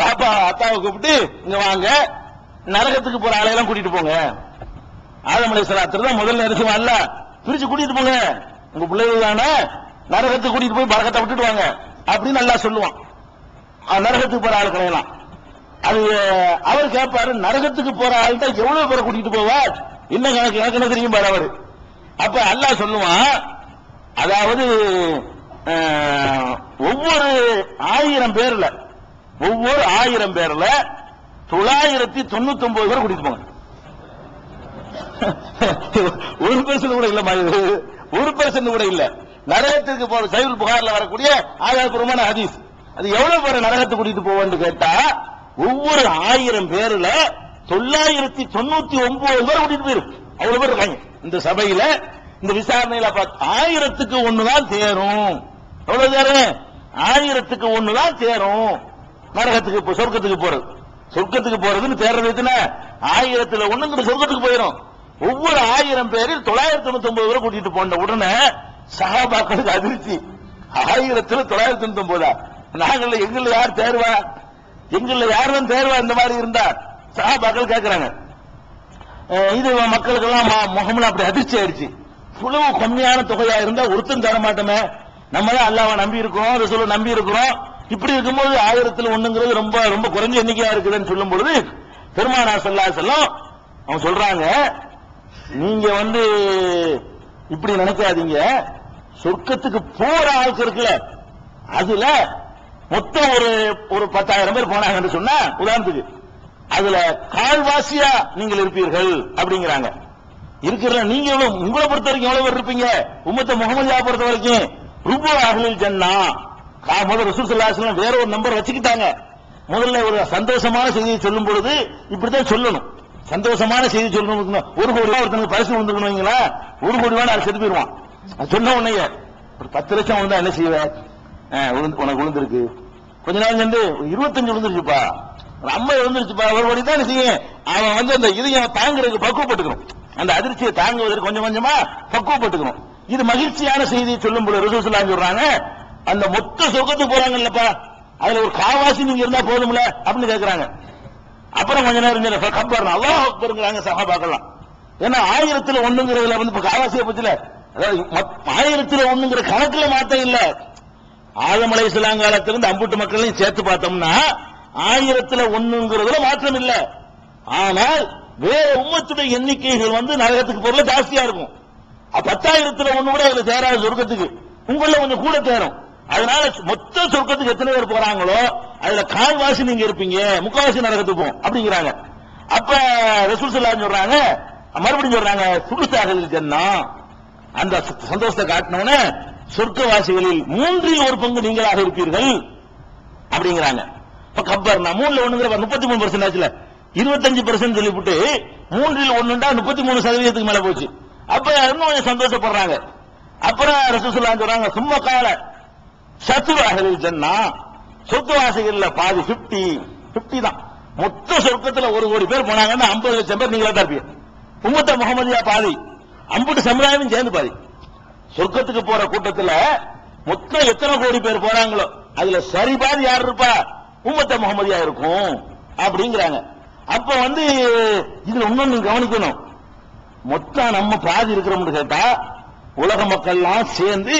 பாப்பா அத்தாவை கூப்பிட்டு இங்க வாங்க, நரகத்துக்கு போற ஆளையெல்லாம் கூட்டிட்டு போங்க. ஆதம் அலைஹிஸ்ஸலாத்துல தான் முதல்ல நினைச்சுமா அல்ல பிரிச்சு கூட்டிட்டு போங்க, உங்க பிள்ளைகள் தானே, நரகத்துக்கு கூட்டிட்டு போய் பரக்கத்தை விட்டுட்டு வாங்க அப்படின்னு நல்லா சொல்லுவான். நரகத்துக்கு போற ஆள் கிடையலாம். அது அவர் கேட்பாரு, நரகத்துக்கு போற ஆள்கிட்ட எவ்வளவு பேரை கூட்டிட்டு போவார், என்ன கணக்கு எனக்கு என்ன தெரியும் பாரு அவரு. அப்ப அல்லாஹ் சொல்லுவான், அதாவது ஒவ்வொரு 1000 பேர்ல 999 பேர் கூட்டிட்டு போங்க. ஒரு பெர்சன்ட் கூட இல்ல, ஒரு பெர்சன்ட் கூட இல்ல. நரகத்திற்கு போற சஹீஹுல் புகாரில வரக்கூடிய ஆதாரபூர்வமான ஹதீஸ். அது எவ்வளவு பேர் நரகத்துக்கு கூட்டிட்டு போவோம்னு கேட்டா, ஒவ்வொரு 1000 பேர்ல 999 பேர் கூட்டிட்டு போயிருக்கு. அவ்வளவு பேர் இருக்காங்க இந்த சபையில. இந்த விசாரணையில 1000க்கு 1 தான் தேரும். எவ்வளவு தேரும்? 1000க்கு 1 தான் தேரும். நரகத்துக்கு சொர்க்கத்துக்கு போறது, சொர்க்கத்துக்கு போறதுன்னு தேர்றது எத்தனை? 1000ல் 1 சொர்க்கத்துக்கு போயிடும். ஒவ்வொரு 1000 பேரில் 999 பேரை கூட்டிட்டு போன உடனே சஹாபாக்களுக்கு அதிர்ச்சி. 1000ல் 999 நாங்கள் எங்கள யார் தேர்வா? எங்கள யாரும் தேர்வா? இந்த மாதிரி இருந்தா சஹாபாக்கள் கேட்கிறாங்க. இது மக்களுக்கு எல்லாம் முகம்ல அப்படி அதிர்ச்சி ஆயிடுச்சு. இவ்வளவு கம்மியான தொகையா இருந்தா ஒருத்தன் தர மாட்டோமே, நம்ம தான் அல்லாஹ்வை நம்பி இருக்கிறோம், ரசூலை நம்பி இருக்கிறோம். இப்படி இருக்கும்போது 1000ல் 1 ரொம்ப ரொம்ப குறைஞ்ச எண்ணிக்கையா இருக்குதுன்னு சொல்லும் பொழுது பெருமானார் ஸல்லல்லாஹு அலைஹி வஸல்லம் அவங்க சொல்றாங்க, நீங்க இப்படி நினைக்காதீங்க. சொர்க்கத்துக்கு போற ஆட்கள் இருக்குல்ல, அதுல மொத்தம் ஒரு 10,000 பேர் போனாங்கன்னு சொன்னா உதாரணத்துக்கு, அதுல கால்வாசியா நீங்கள் இருப்பீர்கள் அப்படிங்கிறாங்க. இருக்கிற நீங்க உங்களை பொறுத்த வரைக்கும் எவ்வளவு பேர் இருப்பீங்க? உம்மத்த முஹம்மதியா பொறுத்த வரைக்கும் ருபு அஹ்லுல் ஜன்னா. முதல்ல ரசூல் ஸல்லல்லாஹு அலைஹி வஸல்லம் வேற ஒரு நம்பர் வச்சுக்கிட்டாங்க. முதல்ல ஒரு சந்தோஷமான செய்தியை சொல்லும் பொழுது இப்படித்தான் சொல்லணும். சந்தோஷமான செய்தி சொல்லணும். 1 கோடி ரூபாய் ஒருத்தனுக்கு பரிசு வந்துருக்கணுங்களா, 1 கோடி ரூபாய் அது செத்து போயிடுவான். சொன்ன உடனே ஒரு 10 லட்சம் வந்தா என்ன செய்வேன்? உனக்கு விழுந்திருக்கு. கொஞ்ச நாள் சென்று 25 விழுந்துருச்சுப்பா, ஒரு 50 விழுந்துருச்சுப்பா, 1 கோடி தான் செய்யும். அவன் அந்த இதையும் தாங்குறதுக்கு பக்குவப்பட்டுக்கணும். அந்த அதிர்ச்சியை தாங்குவதற்கு கொஞ்சம் கொஞ்சமா பக்குவப்பட்டுக்கணும். இது மகிழ்ச்சியான செய்தியை சொல்லும் பொழுது ரசூல் ஸல்லல்லாஹு அலைஹி வஸல்லம் சொல்றாங்க, அந்த மொத்த சொர்க்கத்துக்கு போறாங்கல்லப்பா, அதுல ஒரு காவாசி நீங்க இருந்தா போதும்ல அப்படின்னு கேட்கிறாங்க. அப்புறம் கொஞ்ச நேரம் கப்பர் அல்லாஹ் அக்பர்ங்கறாங்க சஹாபாக்கெல்லாம். ஏன்னா 1000ல் 1ங்கிறதுல இப்ப காவாசியை பத்தில, அதாவது 1000ல் 1ங்கிற கணக்குல மாத்தம் இல்ல. ஆதம் அலைஹிஸ்ஸலாம் காலத்திலிருந்து அம்புட்டு மக்களையும் சேர்த்து பார்த்தோம்னா 1000ல் 1ங்கிறதுல மாற்றம் இல்ல. ஆனால் வேற உம்மத்துடைய எண்ணிக்கைகள் நரகத்துக்கு போறதுல ஜாஸ்தியா இருக்கும். 10,000ல் 1 கூட அதுல சேராது சொர்க்கத்துக்கு, உங்கள கொஞ்சம் கூட தேரும். அதனால மொத்த சொர்க்கத்துக்கு எத்தனை பேர் போறாங்களோ அதுல கால்வாசி நீங்க இருப்பீங்க, முக்காவாசி நரகத்துக்கு போகும் அப்படிங்கிறாங்க. அப்ப ரசூல் ஸல்லல்லாஹு அலைஹி சொல்றாங்க, மறுபடியும் சொல்றாங்க, சுலுசாஹில் ஜன்னா, அந்த சந்தோஷத்தை காட்டினவன சொர்க்கவாசிகளில் 3ல் 1 பங்கு நீங்களாக இருப்பீர்கள் அப்படிங்கிறாங்க. இப்ப கப்பர் 3ல் 1ங்கிற 33% ஆச்சுல, 25% சொல்லிவிட்டு 3ல் 1ண்டா 33% மேல போச்சு. அப்ப இன்னும் கொஞ்சம் சந்தோஷப்படுறாங்க. அப்புறம் ரசூல் ஸல்லல்லாஹு அலைஹி சொல்றாங்க, சும்மா கால ஷத்ரு அஹ்லில் ஜன்னா, சொர்க்கவாசிகள்ல பாதி 50 தான். மொத்த சொர்க்கத்துல 1 கோடி பேர் போனாங்கன்னா 50 லட்சம் பேர் நீங்களா தான் இருப்பீங்க. உம்மத்த முஹம்மதியா பாதி, அம்புட்டு சமுதாயம் சேர்ந்து பாதி. சொர்க்கத்துக்கு போற கூட்டத்துல மொத்தம் எத்தனை கோடி பேர் போறாங்களோ அதுல சரி பாதி யார் இருப்பா? உம்மத்த முஹம்மதியா இருக்கும் அப்படிங்கிறாங்க. அப்ப இதுல இன்னும் நீங்க கவனிக்கணும், மொத்தம் நம்ம பாதி இருக்கிறோம்னு கேட்டா உலக மக்கள் எல்லாம் சேர்ந்து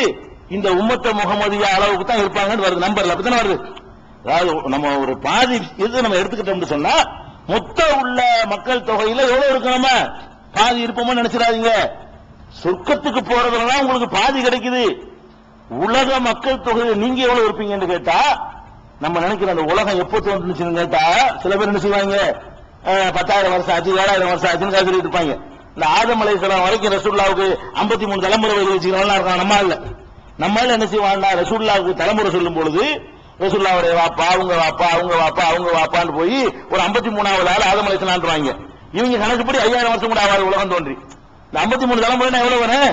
இந்த உம்மத்த முஹம்மதியா அளவுக்கு தான் இருப்பாங்கன்னு வருது, நம்பர்ல அப்படித்தானே வருது. அதாவது நம்ம ஒரு பாதி இது நம்ம எடுத்துக்கிட்டோம்னு சொன்னா மொத்தம் உள்ள மக்கள் தொகையில எவ்வளவு இருக்கணுமா பாதி இருப்போமா நினைச்சிடாதீங்க. சொர்க்கத்துக்கு போறதுலாம் உங்களுக்கு பாதி கிடைக்குது. உலக மக்கள் தொகையில நீங்க எவ்வளவு இருப்பீங்கன்னு கேட்டா, நம்ம நினைக்கிற அந்த உலகம் எப்போ தோன்றுச்சுன்னு கேட்டா சில பேர் என்ன செய்வாங்க, 10,000 வருஷம் ஆச்சு, 7,000 வருஷம் ஆச்சுன்னு சொல்லிட்டு இருப்பாங்க. இந்த ஆதம் அலைஹிஸ்ஸலாம் வரைக்கும் ரசூலுல்லாஹ்வுக்கு 53 தலைமுறை வச்சுக்கிறவங்க இருக்காங்க. நம்மால என்ன செய்வாங்கன்னா, ரசூலுல்லாஹ்வுக்கு தலைமுறை சொல்லும் பொழுது ரசூலுல்லாஹ்வுடைய வாப்பா அவங்க வாப்பா அவங்க வாப்பா அவங்க வாப்பான்னு போய் ஒரு 53வது ஆள் ஆதம் அலைஹிஸ்ஸலாம்ன்றாங்க. இவங்க கணக்குப்படி 5000 வருஷம் கூட ஆவாது உலகம் தோன்றி. இந்த 53 தலைமுறை எவ்வளவு வரும்?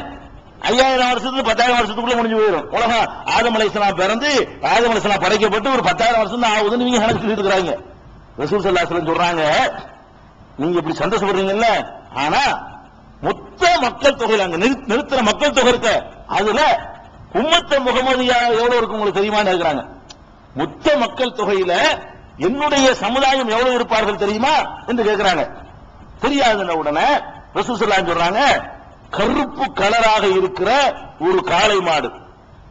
5000 வருஷத்துக்கு 10,000 வருஷத்துக்குள்ள முடிஞ்சு போயிடும் உலகம். ஆதம் அலைஹிஸ்ஸலாம் பிறந்து ஆதம் அலைஹிஸ்ஸலாம் படைக்கப்பட்டு ஒரு 10,000 வருஷம் தான் ஆகுதுன்னு இவங்க கணக்கு சொல்லிட்டு இருக்காங்க. ரசூல் ஸல்லல்லாஹு அலைஹி வஸல்லம் சொல்றாங்க, நீங்க இப்படி சந்தோஷப்படுறீங்கல்ல, ஆனா மொத்த மக்கள் தொகையில் அங்க நிறுத்துற மக்கள் தொகை இருக்க அதுல உம்மத்த முஹம்மதியா எவ்வளவு இருக்கு உங்களுக்கு தெரியுமான்னு கேக்குறாங்க. மொத்த மக்கள் தொகையில என்னுடைய சமுதாயம் எவ்வளவு இருப்பார்கள் தெரியுமா என்று கேட்கிறாங்க. தெரியாதுன்ன உடனே ரசூல் ஸல்லல்லாஹு அலைஹி சொல்றாங்க, கருப்பு கலராக இருக்கிற ஒரு காளை மாடு,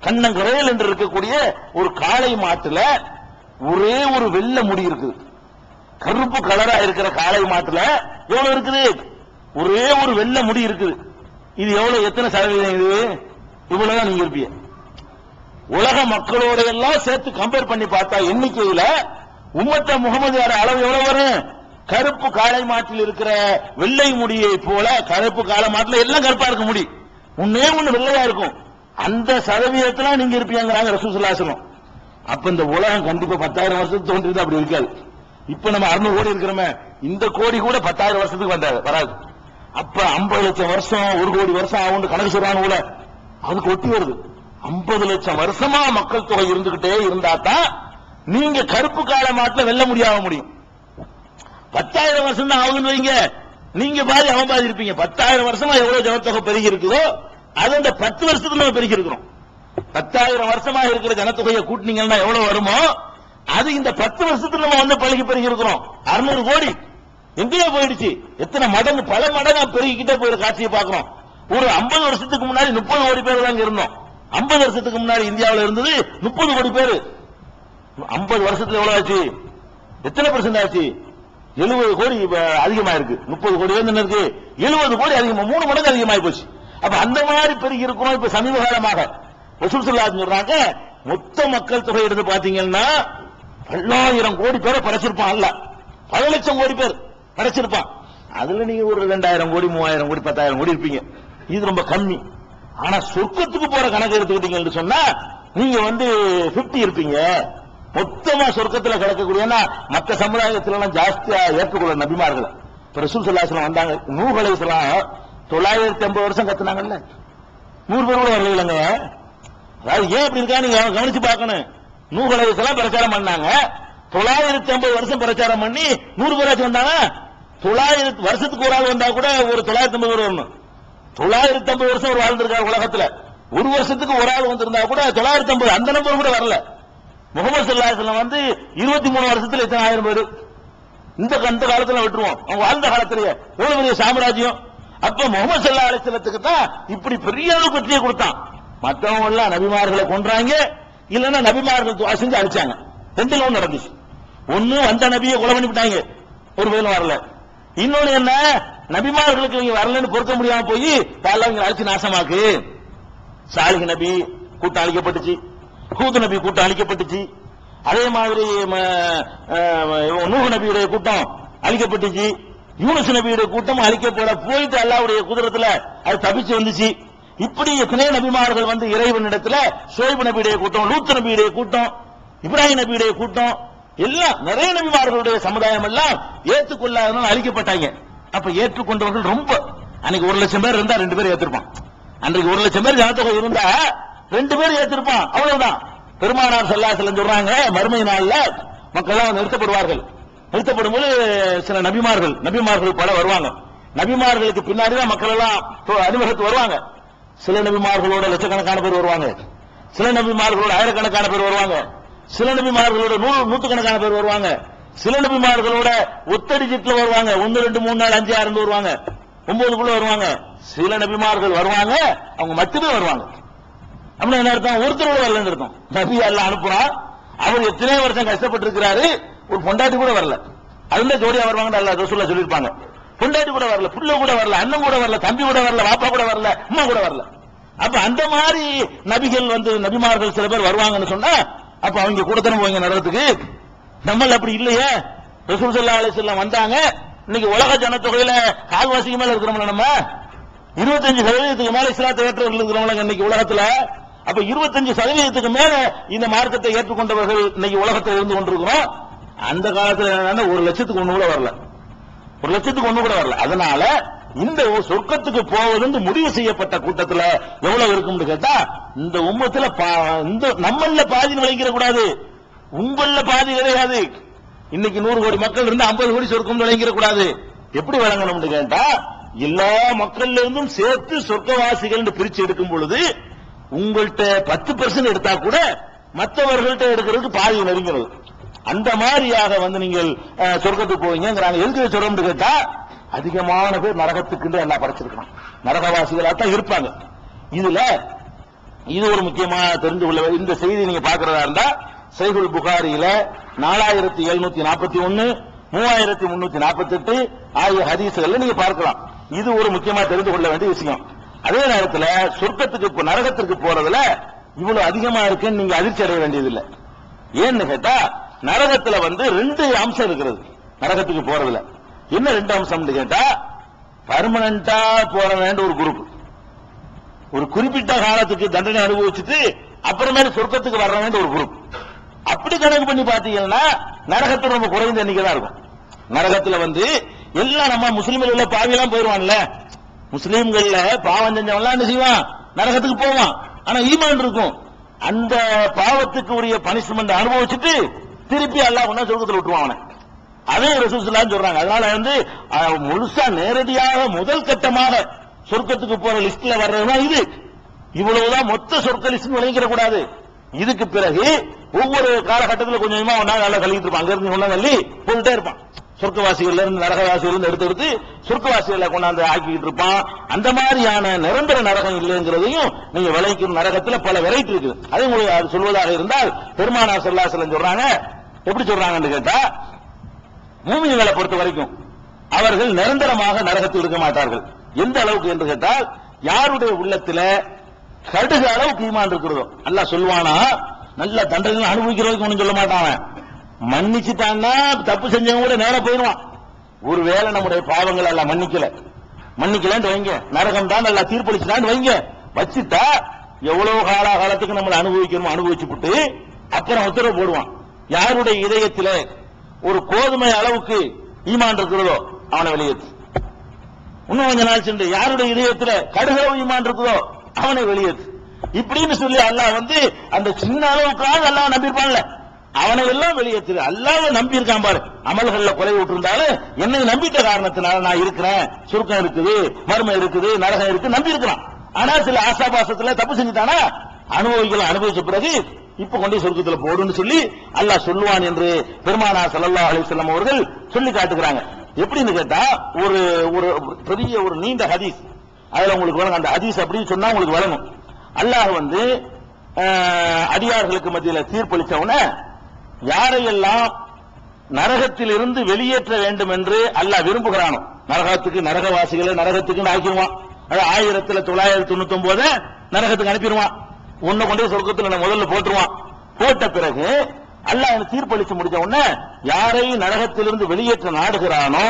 கண்ணங்கரையில் என்று இருக்கக்கூடிய ஒரு காளை மாட்டுல ஒரே ஒரு வெள்ளை முடி இருக்குது. கருப்பு கலரா இருக்கிற காளை மாட்டுல எவ்வளவு இருக்குது? ஒரே ஒரு வெள்ளை முடி இருக்குது. இது எவ்வளவு, எத்தனை சதவீதம்? இது இவ்வளவுதான் நீங்க இருப்பீங்க. உலக மக்களோட எல்லாம் சேர்த்து கம்பேர் பண்ணி பார்த்தா எண்ணிக்கையில உம்மத்த முகமது அளவு எவ்வளவு வரும்? கருப்பு காளை மாட்டில் இருக்கிற வெள்ளை முடியை போல கருப்பு காளை மாட்டில் எல்லாம் கருப்பா இருக்க முடி, ஒண்ணே ஒண்ணு வெள்ளையா இருக்கும். அந்த சதவீதத்துல நீங்க இருப்பீங்கிறாங்க ரசூலுல்லாஹி ஸல்லல்லாஹு அலைஹி வஸல்லம். அப்ப இந்த உலகம் கண்டிப்பா 10,000 வருஷத்துக்கு தோன்றியது அப்படி இருக்காது. இப்ப நம்ம 600 கோடி இருக்கிறோமே, இந்த கோடி கூட 10,000 வருஷத்துக்கு வராது. அப்ப 50 லட்சம் வருஷம் 1 கோடி வருஷம் ஆகும் கணக்கு சொல்றாங்க கூட, அதுக்கு ஒட்டி வருது. 50 லட்சம் வருஷமா மக்கள் தொகை இருந்துகிட்டே இருந்தாதான் நீங்க கருப்பு காளை மாட்டில் வெல்ல முடியும். 10,000 வருஷம் தான் ஆகுன்னு வைங்க, நீங்க பாதி அவன் பாதி இருப்பீங்க. 10,000 வருஷமா எவ்வளவு ஜனத்தொகை பெருகி இருக்குதோ அது அந்த 10 வருஷத்துக்கு நம்ம பெருகி இருக்கிறோம். 10,000 வருஷமா இருக்கிற ஜனத்தொகையை கூட்டினீங்கன்னா எவ்வளவு வருமோ அது இந்த 10 வருஷத்துக்கு நம்ம வந்து பெருகி இருக்கிறோம். 600 கோடி எங்கேயோ போயிடுச்சு. எத்தனை மடங்கு, பல மடங்கா பெருகிக்கிட்டே போயிரு காட்சியை பார்க்கிறோம். ஒரு 50 வருஷத்துக்கு முன்னாடி 30 கோடி பேர் தான் இருந்தோம். 50 வருஷத்துக்கு முன்னாடி இந்தியாவில் இருந்தது 30 கோடி பேர். 50 வருஷத்துல எவ்வளவு ஆச்சு? எத்தனை % ஆச்சு? 70 கோடி அதிகமா இருக்கு. 30 கோடி வந்து இருக்கு, 70 கோடி அதிகமா, 3 மடங்கு அதிகமாகி போச்சு. அப்ப அந்த மாதிரி பெருகி இருக்கிறோம். இப்ப சமீப காலமாக ரசூல் ஸல்லல்லாஹு அலைஹி சொல்றாங்க, மொத்த மக்கள் தொகை எடுத்து பாத்தீங்கன்னா 10,000 கோடி பேரை படைச்சிருப்பான். அல்ல 10 லட்சம் கோடி பேர் படைச்சிருப்பான். அதுல நீங்க ஒரு 2,000 கோடி 3,000 கோடி 10,000 கோடி இருப்பீங்க. இது ரொம்ப கம்மி. ஆனா சொர்க்கத்துக்கு போற கணக்கு எடுத்துக்கிட்டீங்கன்னு சொன்னா நீங்க வந்து 50 இருப்பீங்க. மொத்தமா சொர்க்கத்துல கிடக்கக்கூடிய மற்ற சமுதாயத்துல எல்லாம் ஜாஸ்தியா ஏற்றுக்கொள்ள நபிமார்கள். இப்ப ரசூல் ஸல்லல்லாஹு அலைஹி வஸல்லம் வந்தாங்க, நூஹ் அலைஹிஸ்ஸலாம் 950 வருஷம் கத்துனாங்கல்ல, 100 பேர் கூட வரல இல்லங்க. அதாவது ஏன் அப்படி இருக்கா நீங்க கவனிச்சு பார்க்கணும். நூஹ் அலைஹிஸ்ஸலாம் பிரச்சாரம் பண்ணாங்க, 950 வருஷம் பிரச்சாரம் பண்ணி 100 பேராச்சும் வந்தாங்க. 900 வருஷத்துக்கு ஒரு ஆள் வந்தா கூட ஒரு 950 பேர் வரணும். 950 வருஷம் ஒரு வாழ்ந்திருக்காரு உலகத்துல. ஒரு வருஷத்துக்கு ஒரு ஆள் வந்திருந்தா கூட 950, அந்த நம்பர் கூட வரல. முகமது ஸல்லல்லாஹு அலைஹி வஸல்லம் வந்து 23 வருஷத்துல எத்தனை ஆயிரம் பேர்? இந்த காலத்துல விட்டுருவோம், அவங்க வாழ்ந்த காலத்திலேயே எவ்வளவு பெரிய சாம்ராஜ்யம். அப்ப முகமது ஸல்லல்லாஹு அலைஹி வஸல்லத்துக்கு தான் இப்படி பெரிய அளவுக்கு வெற்றியை கொடுத்தான். மற்றவங்க எல்லாம் நபிமார்களை கொன்றாங்க, இல்லன்னா நபிமார்கள் துஆ செஞ்சு அழிச்சாங்க. ரெண்டுல ஒண்ணு நடந்துச்சு. ஒண்ணு வந்த நபியை கொலை பண்ணி விட்டாங்க, ஒரு வேலை வரல. இன்னொன்னு என்ன, நபிமார்களுக்கு இவங்க வரலன்னு பொறுக்க முடியாம போய் இவங்க அழிச்சு நாசமாக்கு. சாலிஹ் நபி கூட்டம் அழிக்கப்பட்டுச்சு, ஹூத் நபி கூட்டம் அழிக்கப்பட்டுச்சு, அதே மாதிரி நூஹ் நபியுடைய கூட்டம் அழிக்கப்பட்டுச்சு, யூனுஸ் நபியுடைய கூட்டம் அழிக்கப்பட போயிட்டு அல்லாஹ்வுடைய குதிரத்துல அது தப்பிச்சு வந்துச்சு. இப்படி எத்தனை நபிமார்கள் வந்து இறைவனிடத்துல, ஷுவைப் நபியுடைய கூட்டம், லூத் நபியுடைய கூட்டம், இப்ராஹிம் நபியுடைய கூட்டம், எல்லாம் நிறைய நபிமார்களுடைய சமுதாயம் எல்லாம் ஏற்றுக்கொள்ளாதவங்க அழிக்கப்பட்டாங்க. அப்ப ஏற்றுக்கொண்டவர்கள் ரொம்ப, அன்னைக்கு 1 லட்சம் பேர் இருந்தா 2 பேர் ஏற்றிருப்பான். அன்றைக்கு 1 லட்சம் பேர் ஜனத்தொகை இருந்தா 2 பேர் ஏற்றிருப்பான், அவ்வளவுதான். பெருமானார் ஸல்லல்லாஹு அலைஹி வஸல்லம் சொல்றாங்க, மறுமை நாள்ல மக்கள் எல்லாம் நிறுத்தப்படுவார்கள். நிறுத்தப்படும் போது சில நபிமார்கள் பல வருவாங்க. நபிமார்களுக்கு பின்னாடிதான் மக்கள் எல்லாம் அறிமுகத்துக்கு வருவாங்க. சில நபிமார்களோட லட்சக்கணக்கான பேர் வருவாங்க, சில நபிமார்களோட ஆயிரக்கணக்கான பேர் வருவாங்க, சில நபிமார்களோட நூற்றுக்கணக்கான பேர் வருவாங்க, சில நபிமார்களோட ஒத்தடி சீட்ல வருவாங்க. 1 2 3 4 5 6 வருவாங்க, 9 வருவாங்க. சில நபிமார்கள் வருவாங்க, அவங்க மட்டுமே வருவாங்க. அப்படின்னா என்ன அர்த்தம்? ஒருத்தரோட வரலன்னு அர்த்தம். நபி அல்லாஹ் அனுப்புறான், அவர் எத்தனை வருஷம் கஷ்டப்பட்டு இருக்கிறாரு, ஒரு பொண்டாட்டி கூட வரல. அதுல ஜோடியா வருவாங்கன்னு அல்லாஹ் ரசூலுல்லாஹ் சொல்லியிருப்பாங்க. பொண்டாட்டி கூட வரல, புள்ள கூட வரல, அண்ணன் கூட வரல, தம்பி கூட வரல, பாப்பா கூட வரல, அம்மா கூட வரல. அப்ப அந்த மாதிரி நபிகள் வந்து நபிமார்கள் சில பேர் வருவாங்கன்னு சொன்னா அப்ப அவங்க கூட தானே போவாங்க நரகத்துக்கு. நம்ம அப்படி இல்லையே. ரசூல் ஸல்லல்லாஹு அலைஹி வஸல்லம் வந்தாங்க. இன்னைக்கு உலக ஜனத்தொகையில கால்வாசிக்கு மேல இருக்கிறோம்ல, நம்ம 25% மேல இஸ்லாத்தை ஏற்றவர்கள் இருக்கிறவங்க இன்னைக்கு உலகத்துல. அப்ப 25% மேல இந்த மார்க்கத்தை ஏற்றுக்கொண்டவர்கள் இன்னைக்கு உலகத்தில் இருந்து கொண்டிருக்கிறோம். அந்த காலத்துல 1 லட்சத்துக்கு 1 கூட வரல, 1 லட்சத்துக்கு 1 கூட வரல. அதனால இந்த சொர்க்கத்துக்கு போவது முடிவு செய்யப்பட்ட கூட்டத்துல எவ்வளவு இருக்கும் கேட்டா, இந்த உம்மத்துல இந்த நம்மள பாதி நுழைக்கிற கூடாது, உங்கள பாதி கிடையாது. இன்னைக்கு 100 கோடி மக்கள் இருந்து 50 கோடி சொர்க்கம் நுழைக்கிற கூடாது. எப்படி வழங்கணும்னு கேட்டா, எல்லா மக்கள்ல இருந்தும் சேர்த்து சொர்க்கவாசிகள் பிரிச்சு எடுக்கும் பொழுது உங்கள்கிட்ட 10% எடுத்தா கூட மற்றவர்கள்ட்ட எடுக்கிறதுக்கு பாதி நெருங்கிறது. அந்த மாதிரியாக வந்து நீங்கள் சொர்க்கத்துக்கு போவீங்கிறாங்க. எதுக்கு சொல்றோம்னு கேட்டா, அதிகமான பேர் நரகத்துக்கு எல்லாம் படைச்சிருக்கான், நரகவாசிகளா தான் இருப்பாங்க. இதுல இது ஒரு முக்கியமான தெரிந்து கொள்ள இந்த செய்தி நீங்க பாக்குறதா இருந்தா சஹீஹுல் புகாரியில 4741 3348 ஆகிய ஹதீஸ்களை நீங்க பார்க்கலாம். இது ஒரு முக்கியமா தெரிந்து கொள்ள வேண்டிய விஷயம். அதே நேரத்தில் சொர்க்கத்துக்கு நரகத்திற்கு போறதுல இவ்வளவு அதிகமா இருக்குன்னு நீங்க அதிர்ச்சி அடைய வேண்டியதில்லை. ஏன்னு கேட்டா நரகத்துல வந்து 2 அம்சம் இருக்கிறது. நரகத்துக்கு போறதுல என்ன 2 அம்சம் கேட்டா, பர்மனண்டா போற வேண்டிய ஒரு குரூப், ஒரு குறிப்பிட்ட காலத்துக்கு தண்டனை அனுபவிச்சுட்டு அப்புறமேல சொர்க்கத்துக்கு வர வேண்டிய ஒரு குரூப். அப்படி கணக்கு பண்ணி பாத்தீங்கன்னா நரகத்துல ரொம்ப குறைந்த எண்ணிக்கை தான் இருக்கும். நரகத்துல வந்து எல்லாம் நம்ம முஸ்லீம்கள் பாவியெல்லாம் போயிருவான்ல, முஸ்லீம்கள்ல பாவம் செஞ்சவன்லாம் என்ன செய்வான், நரகத்துக்கு போவான். ஆனா ஈமான் இருக்கும். அந்த பாவத்துக்கு உரிய பனிஷ்மெண்ட் அனுபவிச்சுட்டு திருப்பி அல்லாஹ் ஒன்னா சொர்க்கத்தில் விட்டுருவான் அவனை. அதே ரசூலுல்லாஹ் சொல்றாங்க. அதனால வந்து முழுசா நேரடியாக முதல் கட்டமாக சொர்க்கத்துக்கு போற லிஸ்ட்ல வர்றதுதான் இது. இவ்வளவுதான் மொத்த சொர்க்க லிஸ்ட் விளங்கிட கூடாது. இதுக்கு பிறகு ஒவ்வொரு காலகட்டத்தில் கொஞ்சம் கொஞ்சமா ஒன்னா நல்லா கழிக்கிட்டு இருப்பான். அங்க இருந்து ஒன்னா தள்ளி போட்டுட்டே இருப்பான். சொர்க்கவாசிகள் இருந்து நரகவாசிகள் இருந்து எடுத்து சொர்க்கவாசிகளை கொண்டாந்து ஆக்கிட்டு இருப்பான். அந்த மாதிரியான நிரந்தர நரகம் இல்லைங்கிறதையும் நீங்க விளைவிக்கும். நரகத்துல பல வெரைட்டி இருக்குது. அதே உங்களுக்கு சொல்வதாக இருந்தால் பெருமானார் ஸல்லல்லாஹு அலைஹி வஸல்லம் சொல்றாங்க. எப்படி சொல்றாங்கன்னு கேட்டா, மூமின்களை பொறுத்த வரைக்கும் அவர்கள் நிரந்தரமாக நரகத்தில் இருக்க மாட்டார்கள். எந்த அளவுக்கு என்று கேட்டால், யாருடைய உள்ளத்துல கடுகு அளவுக்கு ஈமான் இருக்கிறதோ அல்லாஹ் சொல்வானா, நல்ல தண்டனை அனுபவிக்கிறதுக்கு ஒன்றும் சொல்ல மாட்டான். மன்னிச்சுட்டான்னா தப்பு செஞ்சவங்க கூட நேரம் போயிடுவான். ஒருவேளை நம்முடைய பாவங்கள் எல்லாம் மன்னிக்கலன்னு வைங்க, நரகம் தான் நல்லா தீர்ப்பளிச்சுட்டான்னு வைங்க, வச்சுட்டா எவ்வளவு காலத்துக்கு நம்மளை அனுபவிக்கணுமோ அனுபவிச்சுட்டு அப்புறம் உத்தரவு போடுவான். யாருடைய இதயத்தில் ஒரு கோதுமை அளவுக்கு ஈமான் இருக்கிறதோ அவனை வெளியேற்று. இன்னும் கொஞ்ச நாள் சென்று யாருடைய இதயத்தில் கடுகளவு ஈமான் இருக்குதோ அவனை வெளியேற்று. இப்படின்னு சொல்லி அல்லாஹ் வந்து அந்த சின்ன அளவுக்காக அல்லாஹ் நம்பியிருப்பான்ல, அவனை எல்லாம் வெளியேற்று. அல்லாஹ் நம்பி இருக்கான் பாரு. அமல்கள்ல குறைவு விட்டுருந்தாலும் என்னை நம்பிட்ட காரணத்தினால நான் இருக்கிறேன், சுருக்கம் இருக்குது, மர்மம் இருக்குது, நரகம் இருக்கு, நம்பி இருக்கிறான். ஆனா சில ஆசாபாசத்துல தப்பு செஞ்சுட்டானா அனுபவிச்ச பிறகு இப்ப கொண்டு சொர்க்கத்துல போடுன்னு சொல்லி அல்லாஹ் சொல்லுவான் என்று பெருமானார் ஸல்லல்லாஹு அலைஹி வஸல்லம் அவர்கள் சொல்லி காட்டுகிறாங்க. எப்படின்னு கேட்டா, ஒரு ஒரு பெரிய ஒரு நீண்ட ஹதீஸ், அதுல உங்களுக்கு வழங்கும். அந்த ஹதீஸ் அப்படின்னு சொன்னா உங்களுக்கு வழங்கும். அல்லாஹ் வந்து அடியார்களுக்கு மத்தியில் தீர்ப்பளிச்சவன யாரையெல்லாம் நரகத்தில் இருந்து வெளியேற்ற வேண்டும் என்று அல்லாஹ் விரும்புகிறானோ, நரகவாசிகளை நரகத்துக்கு ஆக்கிடுவான். அது 1999 நரகத்துக்கு அனுப்பிடுவான். உன்னை கொண்டே சொர்க்கத்தில் முதல்ல போட்டுருவான். போட்ட பிறகு அல்லாஹ் தீர்ப்பளிச்சு முடிச்ச உடனே யாரை நரகத்திலிருந்து வெளியேற்ற நாடுகிறானோ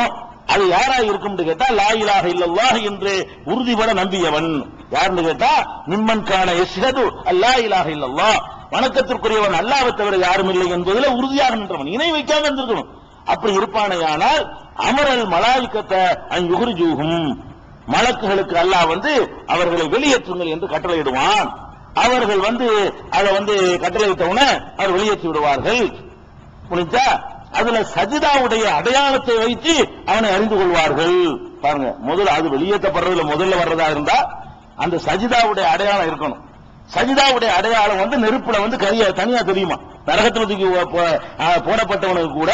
அது யாரா இருக்கும் கேட்டா, லா இலாஹ இல்லல்லாஹ் என்று உறுதிபட நம்பியவன். யாருன்னு கேட்டா, மிம்மன் கான யஷ்ஹது அல்லா இலாஹ இல்லல்லாஹ், வணக்கத்திற்குரியவன் அல்லாஹ்வை தவிர யாரும் இல்லை என்பதில் உறுதியாக நின்றவன், இணை வைக்காம இருந்திருக்கணும். அப்படி இருப்பானையானால் அமரல் மலாயிக்கத்தை அன் யுஹ்ரிஜூஹும், மலக்குகளுக்கு அல்லாஹ் வந்து அவர்களை வெளியேற்றுங்கள் என்று கட்டளையிடுவான். அவர்கள் வந்து அதை வந்து கட்டளையிட்டவுடனே அவர் வெளியேற்றி விடுவார்கள். புரிஞ்சா? அதுல சஜிதாவுடைய அடையாளத்தை வைத்து அவனை அறிந்து கொள்வார்கள். பாருங்க, முதல்ல அது வெளியேற்றப்படுறதுல முதல்ல வர்றதா இருந்தா அந்த சஜிதாவுடைய அடையாளம் இருக்கணும். சஜிதாவுடைய அடையாளம் வந்து நெருப்புல வந்து கரியா தனியா தெரியுமா? நரகத்துக்கு போடப்பட்டவனுக்கு கூட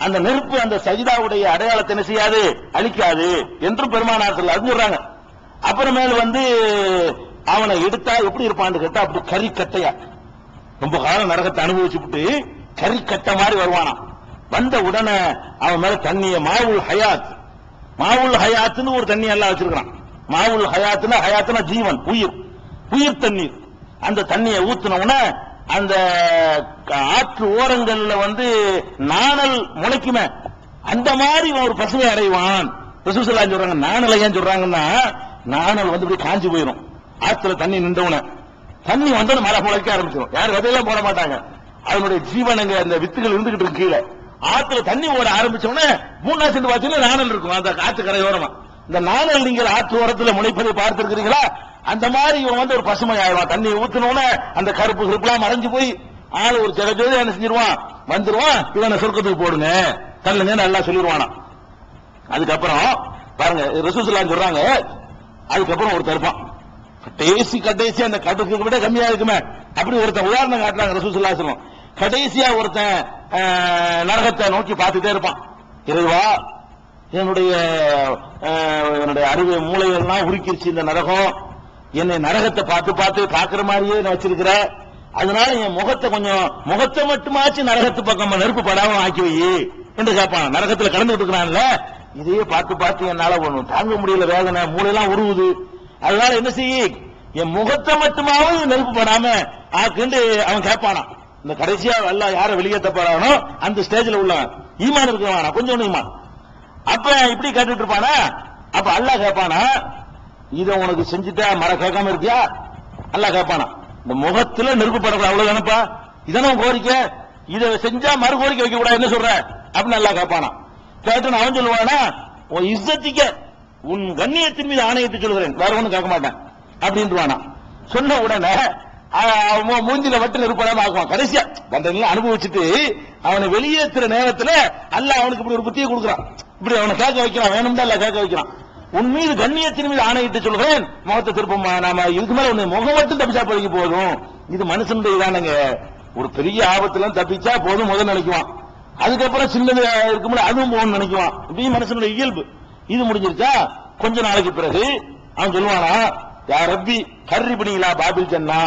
அந்த நெருப்பு அந்த சஜிதாவுடைய அடையாளத்தை என்ன செய்யாது, அழிக்காது என்று பெருமானார் அறிஞ்சுறாங்க. அப்புறமேல வந்து அவனை எடுத்தா எப்படி இருப்பான்னு கேட்டா, அப்படி கறிக்கட்டையா ரொம்ப காலம் நரகத்தை அனுபவிச்சுட்டு கறிக்கட்டை மாதிரி வருவானா. வந்த உடனே அவன் மேல தண்ணிய மாவுல் ஹயாத்னு ஒரு தண்ணி எல்லாம் வச்சிருக்கான். மாவுல் ஹயாத்னா ஜீவன், உயிர் தண்ணீர். அந்த தண்ணியை ஊத்துன உடனே அந்த ஆற்று ஓரங்கள்ல வந்து நாணல் முளைக்குமே, அந்த மாதிரி ஒரு பசுமை அடைவான். ரசூலுல்லாஹி சொல்றாங்க. நாணல் ஏன் சொல்றாங்கன்னா, நாணல் வந்து இப்படி காஞ்சி போயிடும். ஆற்றுல தண்ணி நின்றவுன தண்ணி வந்து மழை முளைக்க ஆரம்பிச்சிடும். யாரும் விதையெல்லாம் போட மாட்டாங்க. அதனுடைய ஜீவனங்க அந்த வித்துகள் இருந்துகிட்டு இருக்கு. கீழே ஆற்றுல தண்ணி ஓட ஆரம்பிச்சோடனே 3 சென்ட் வாட்சில நாணல் இருக்கும். அந்த ஆற்று கரையோரமா இந்த நாணல் நீங்கள் ஆற்று ஓரத்தில் முளைப்பதை பார்த்திருக்கிறீங்களா? அந்த மாதிரி இவன் வந்து ஒரு பசுமை ஆயிடுவான். தண்ணி ஊத்தினோட அந்த கருப்பு கருப்புலாம் மறைஞ்சு போய் ஆள் ஒரு ஜெகஜோதி என்ன செஞ்சிருவான், வந்துருவான். இவனை சொர்க்கத்துக்கு போடுங்க தள்ளுங்க நல்லா சொல்லிடுவானா. அதுக்கப்புறம் பாருங்க, ரசூலுல்லாஹி சொல்றாங்க, அதுக்கப்புறம் ஒரு தருப்பான் கடைசி அந்த கடுக்கு விட கம்மியா இருக்குமே, அப்படி ஒருத்தன் உதாரணம் காட்டுறாங்க ரசூலுல்லாஹி ஸல்லல்லாஹு அலைஹி வஸல்லம். கடைசியா ஒருத்தன் நரகத்தை நோக்கி பார்த்துட்டே இருப்பான். இறைவா, என்னுடைய அறிவு மூளைகள்லாம் உருக்கிருச்சு இந்த நரகம், என்னை நரகத்தை பார்த்து பாக்குற மாதிரியே நான் வச்சிருக்கிற, அதனால என் முகத்தை மட்டுமாச்சு நரகத்து பக்கம் நெருப்பு படாம ஆக்கி வை என்று கேட்பான். நரகத்துல கடந்துட்டு இருக்கிறான்ல, இதையே பார்த்து என்னால தாங்க முடியல, வேதனை, மூளையெல்லாம் உருவுது, அதனால என்ன செய்ய, என் முகத்தை மட்டுமாவது நெருப்பு படாம ஆக்குண்டு அவன் கேட்பானா. இந்த கடைசியா அல்லாஹ் யாரை வெளியேற்ற போறானோ அந்த ஸ்டேஜ்ல உள்ளவன் ஈமான் இருக்கவானா, கொஞ்சம் ஈமான். அப்ப இப்படி கேட்டுட்டு இருப்பானா. அப்ப அல்லாஹ் கேட்பானா, இத உனக்கு செஞ்சுட்டா மர கேட்காம இருக்கியா? அல்லாஹ் கேட்பானா, இந்த முகத்துல நெருப்பு படக்கூடாது, அவ்வளவுதானப்பா, இதான கோரிக்கை, இதை செஞ்சா மறு கோரிக்கை வைக்க கூடாது, என்ன சொல்ற அப்படின்னு அல்லாஹ் கேட்பானா. கேட்டு அவன் சொல்லுவானா, உன் இஸ்ஸத்திக்க உன் கண்ணியத்தின் மீது ஆணையிட்டு சொல்கிறேன், வேற ஒண்ணும் கேட்க மாட்டேன் அப்படின்றானா. சொன்ன உடனே மூஞ்சில வட்டு நெருப்படாம ஆக்குவான். கடைசியா தண்டனை அனுபவிச்சுட்டு அவனை வெளியேற்றுற நேரத்துல அல்லாஹ் அவனுக்கு இப்படி ஒரு புத்தியை கொடுக்குறான், இப்படி அவனை கேட்க வைக்கிறான், வேணும்னு அல்ல கேட்க வைக்கிறான். உன் மீது கண்ணியத்தின் மீது ஆணையிட்டு சொல்கிறேன், முகத்தை திருப்பமா, நாம இதுக்கு மேல உன்னை முகம் மட்டும் தப்பிச்சா போய்க்கு போதும், இது மனுஷனுடைய இதானுங்க, ஒரு பெரிய ஆபத்துல தப்பிச்சா போதும் முதல் நினைக்குவான், அதுக்கப்புறம் சின்னது இருக்கும்போது அதுவும் போகணும்னு நினைக்குவான். இப்படி மனுஷனுடைய இயல்பு. இது முடிஞ்சிருச்சா கொஞ்ச நாளைக்கு பிறகு அவன் சொல்லுவானா, யா ரப்பி கர்ரி பிடிங்களா பாபில் ஜன்னா,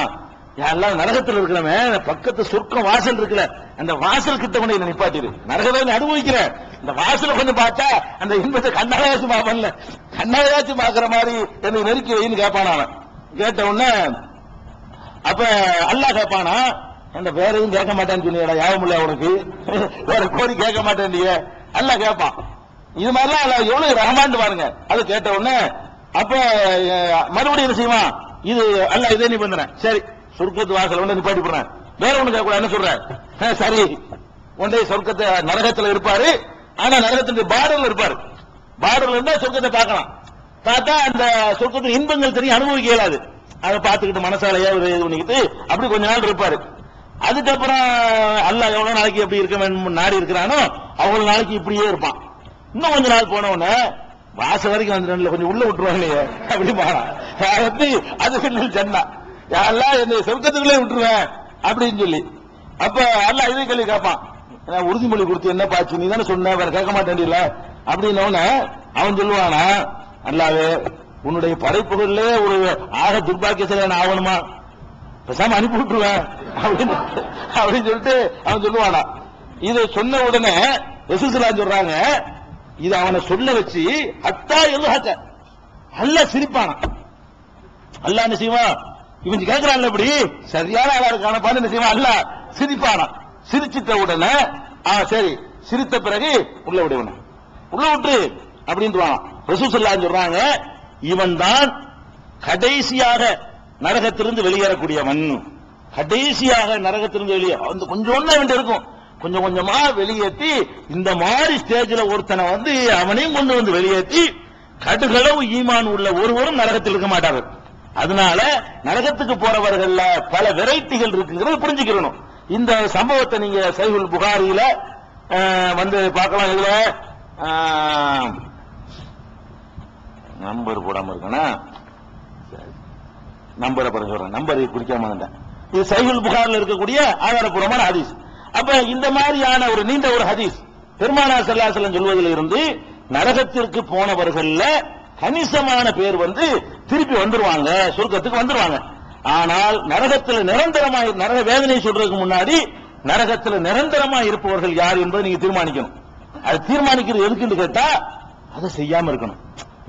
யாரெல்லாம் நரகத்தில் இருக்கிறவன் பக்கத்து சொர்க்கம் வாசல் இருக்குல்ல, அந்த வாசல் கிட்ட கொண்டு நிப்பாட்டிரு, நரகத்தை அனுபவிக்கிறேன், இந்த வாசல கொஞ்சம் பார்த்தா அந்த இன்பத்தை கண்ணாயாச்சும் பாப்பன்ல, கண்ணாயாச்சும் பாக்குற மாதிரி என்னை நெருக்கி வைன்னு கேட்பான. அவன் கேட்ட உடனே அப்ப அல்லாஹ் கேட்பானா, அந்த வேற எதுவும் கேட்க மாட்டேன்னு சொன்னியடா, யாவும் இல்ல உனக்கு வேற கோரி கேட்க மாட்டேன், அல்லாஹ் கேட்பான். இது மாதிரிலாம் அல்லாஹ் எவ்வளவு ரஹமான்னு பாருங்க. அது கேட்ட உடனே அப்ப மறுபடியும் என்ன செய்வான், இது அல்லாஹ் இதே நிபந்தனை, சரி சொர்க்கத்து வாசல் ஒன்று நிப்பாட்டி போடுறேன், வேற ஒண்ணு கேட்க என்ன சொல்ற, சரி ஒன்றே சொர்க்கத்தை நரகத்துல இருப்பாரு, ஆனா நரகத்தினுடைய பார்டர்ல இருப்பாரு, பார்டர்ல இருந்தா சொர்க்கத்தை பார்க்கலாம், பார்த்தா அந்த சொர்க்கத்தின் இன்பங்கள் தெரியும், அனுபவிக்க இயலாது, அதை பார்த்துக்கிட்டு மனசாலையா இது பண்ணிக்கிட்டு அப்படி கொஞ்ச நாள் இருப்பாரு. அதுக்கப்புறம் அல்லாஹ் எவ்வளவு நாளைக்கு எப்படி இருக்க நாடி இருக்கிறானோ அவ்வளவு நாளைக்கு இப்படியே இருப்பான். இன்னும் கொஞ்ச நாள் போன உடனே வாச வரைக்கும் வந்து கொஞ்சம் உள்ள விட்டுருவாங்க அப்படி பாடா, அது ஜன்னா, யாரெல்லாம் என்ன சொர்க்கத்துக்குள்ளே விட்டுருவேன் அப்படின்னு சொல்லி. அப்ப அல்லாஹ் இதே கேள்வி கேட்பான், உறுதிமொழி கொடுத்து என்ன பாச்சு, நீ தானே சொன்ன, வேற கேட்க மாட்டேன்ல அப்படின்னு அவன் சொல்லுவானா, அல்லாவே உன்னுடைய படைப்புகள்ல ஒரு ஆக துர்பாக்கியசாலி ஆகணுமா, பேசாம அனுப்பி விட்டுருவேன் அப்படின்னு சொல்லிட்டு அவன் சொல்லுவானா. இதை சொன்ன உடனே ரசூலுல்லாஹ் சொல்றாங்க, இது அவனை சொல்ல வச்சு அத்தா எழுஹக்க அல்லாஹ் சிரிப்பானா. அல்லாஹ் என்ன செய்வான், இவன் கேட்கிறான் இப்படி சரியான ஆளா இருக்கானப்பான்னு என்ன செய்வான், அல்லாஹ் சிரிப்பானா. சிரிச்சிட்ட உடனே சரி, சிரித்த பிறகு உள்ள விடுவன, உள்ள விட்டு அப்படின்றான். ரசூலுல்லாஹ் சொல்றாங்க, இவன் தான் கடைசியாக நரகத்திலிருந்து வெளியேறக்கூடியவன், கடைசியாக நரகத்திலிருந்து வெளியே அந்த கொஞ்சம் ஒண்ணு இருக்கும், கொஞ்சம் கொஞ்சமா வெளியேற்றி இந்த மாதிரி ஸ்டேஜ்ல ஒருத்தனை வந்து அவனையும் கொண்டு வந்து வெளியேற்றி கடுகளவு ஈமான் உள்ள ஒருவரும் நரகத்தில் இருக்க மாட்டார்கள். அதனால நரகத்துக்கு போறவர்கள் பல வெரைட்டிகள் இருக்குங்கிறது புரிஞ்சுக்கணும். இந்த சம்பவத்தை நீங்க சஹீஹுல் புகாரியில வந்து பார்க்கலாம். இதுல நம்பர் போடாம இருக்கணும், நம்பரை பிறகு சொல்றேன், நம்பரை குறிக்காம இருந்தேன். இது சஹீஹுல் புகாரில் இருக்கக்கூடிய ஆதாரபூர்வமான ஹதீஸ். அப்ப இந்த மாதிரியான ஒரு நீண்ட ஒரு ஹதீஸ் பெருமானார் ஸல்லல்லாஹு அலைஹி வஸல்லம் சொல்வதில் இருந்து நரகத்திற்கு போனவர்கள்ல கணிசமான பேர் வந்து திருப்பி வந்துருவாங்க, சொர்க்கத்துக்கு வந்துருவாங்க. ஆனால் நரகத்தில் நிரந்தரமா நரக வேதனை சொல்றதுக்கு முன்னாடி நரகத்தில் நிரந்தரமா இருப்பவர்கள் யார் என்பதை நீங்க தீர்மானிக்கணும். அது தீர்மானிக்கிறது எதுக்குன்னு கேட்டா அதை செய்யாம இருக்கணும்.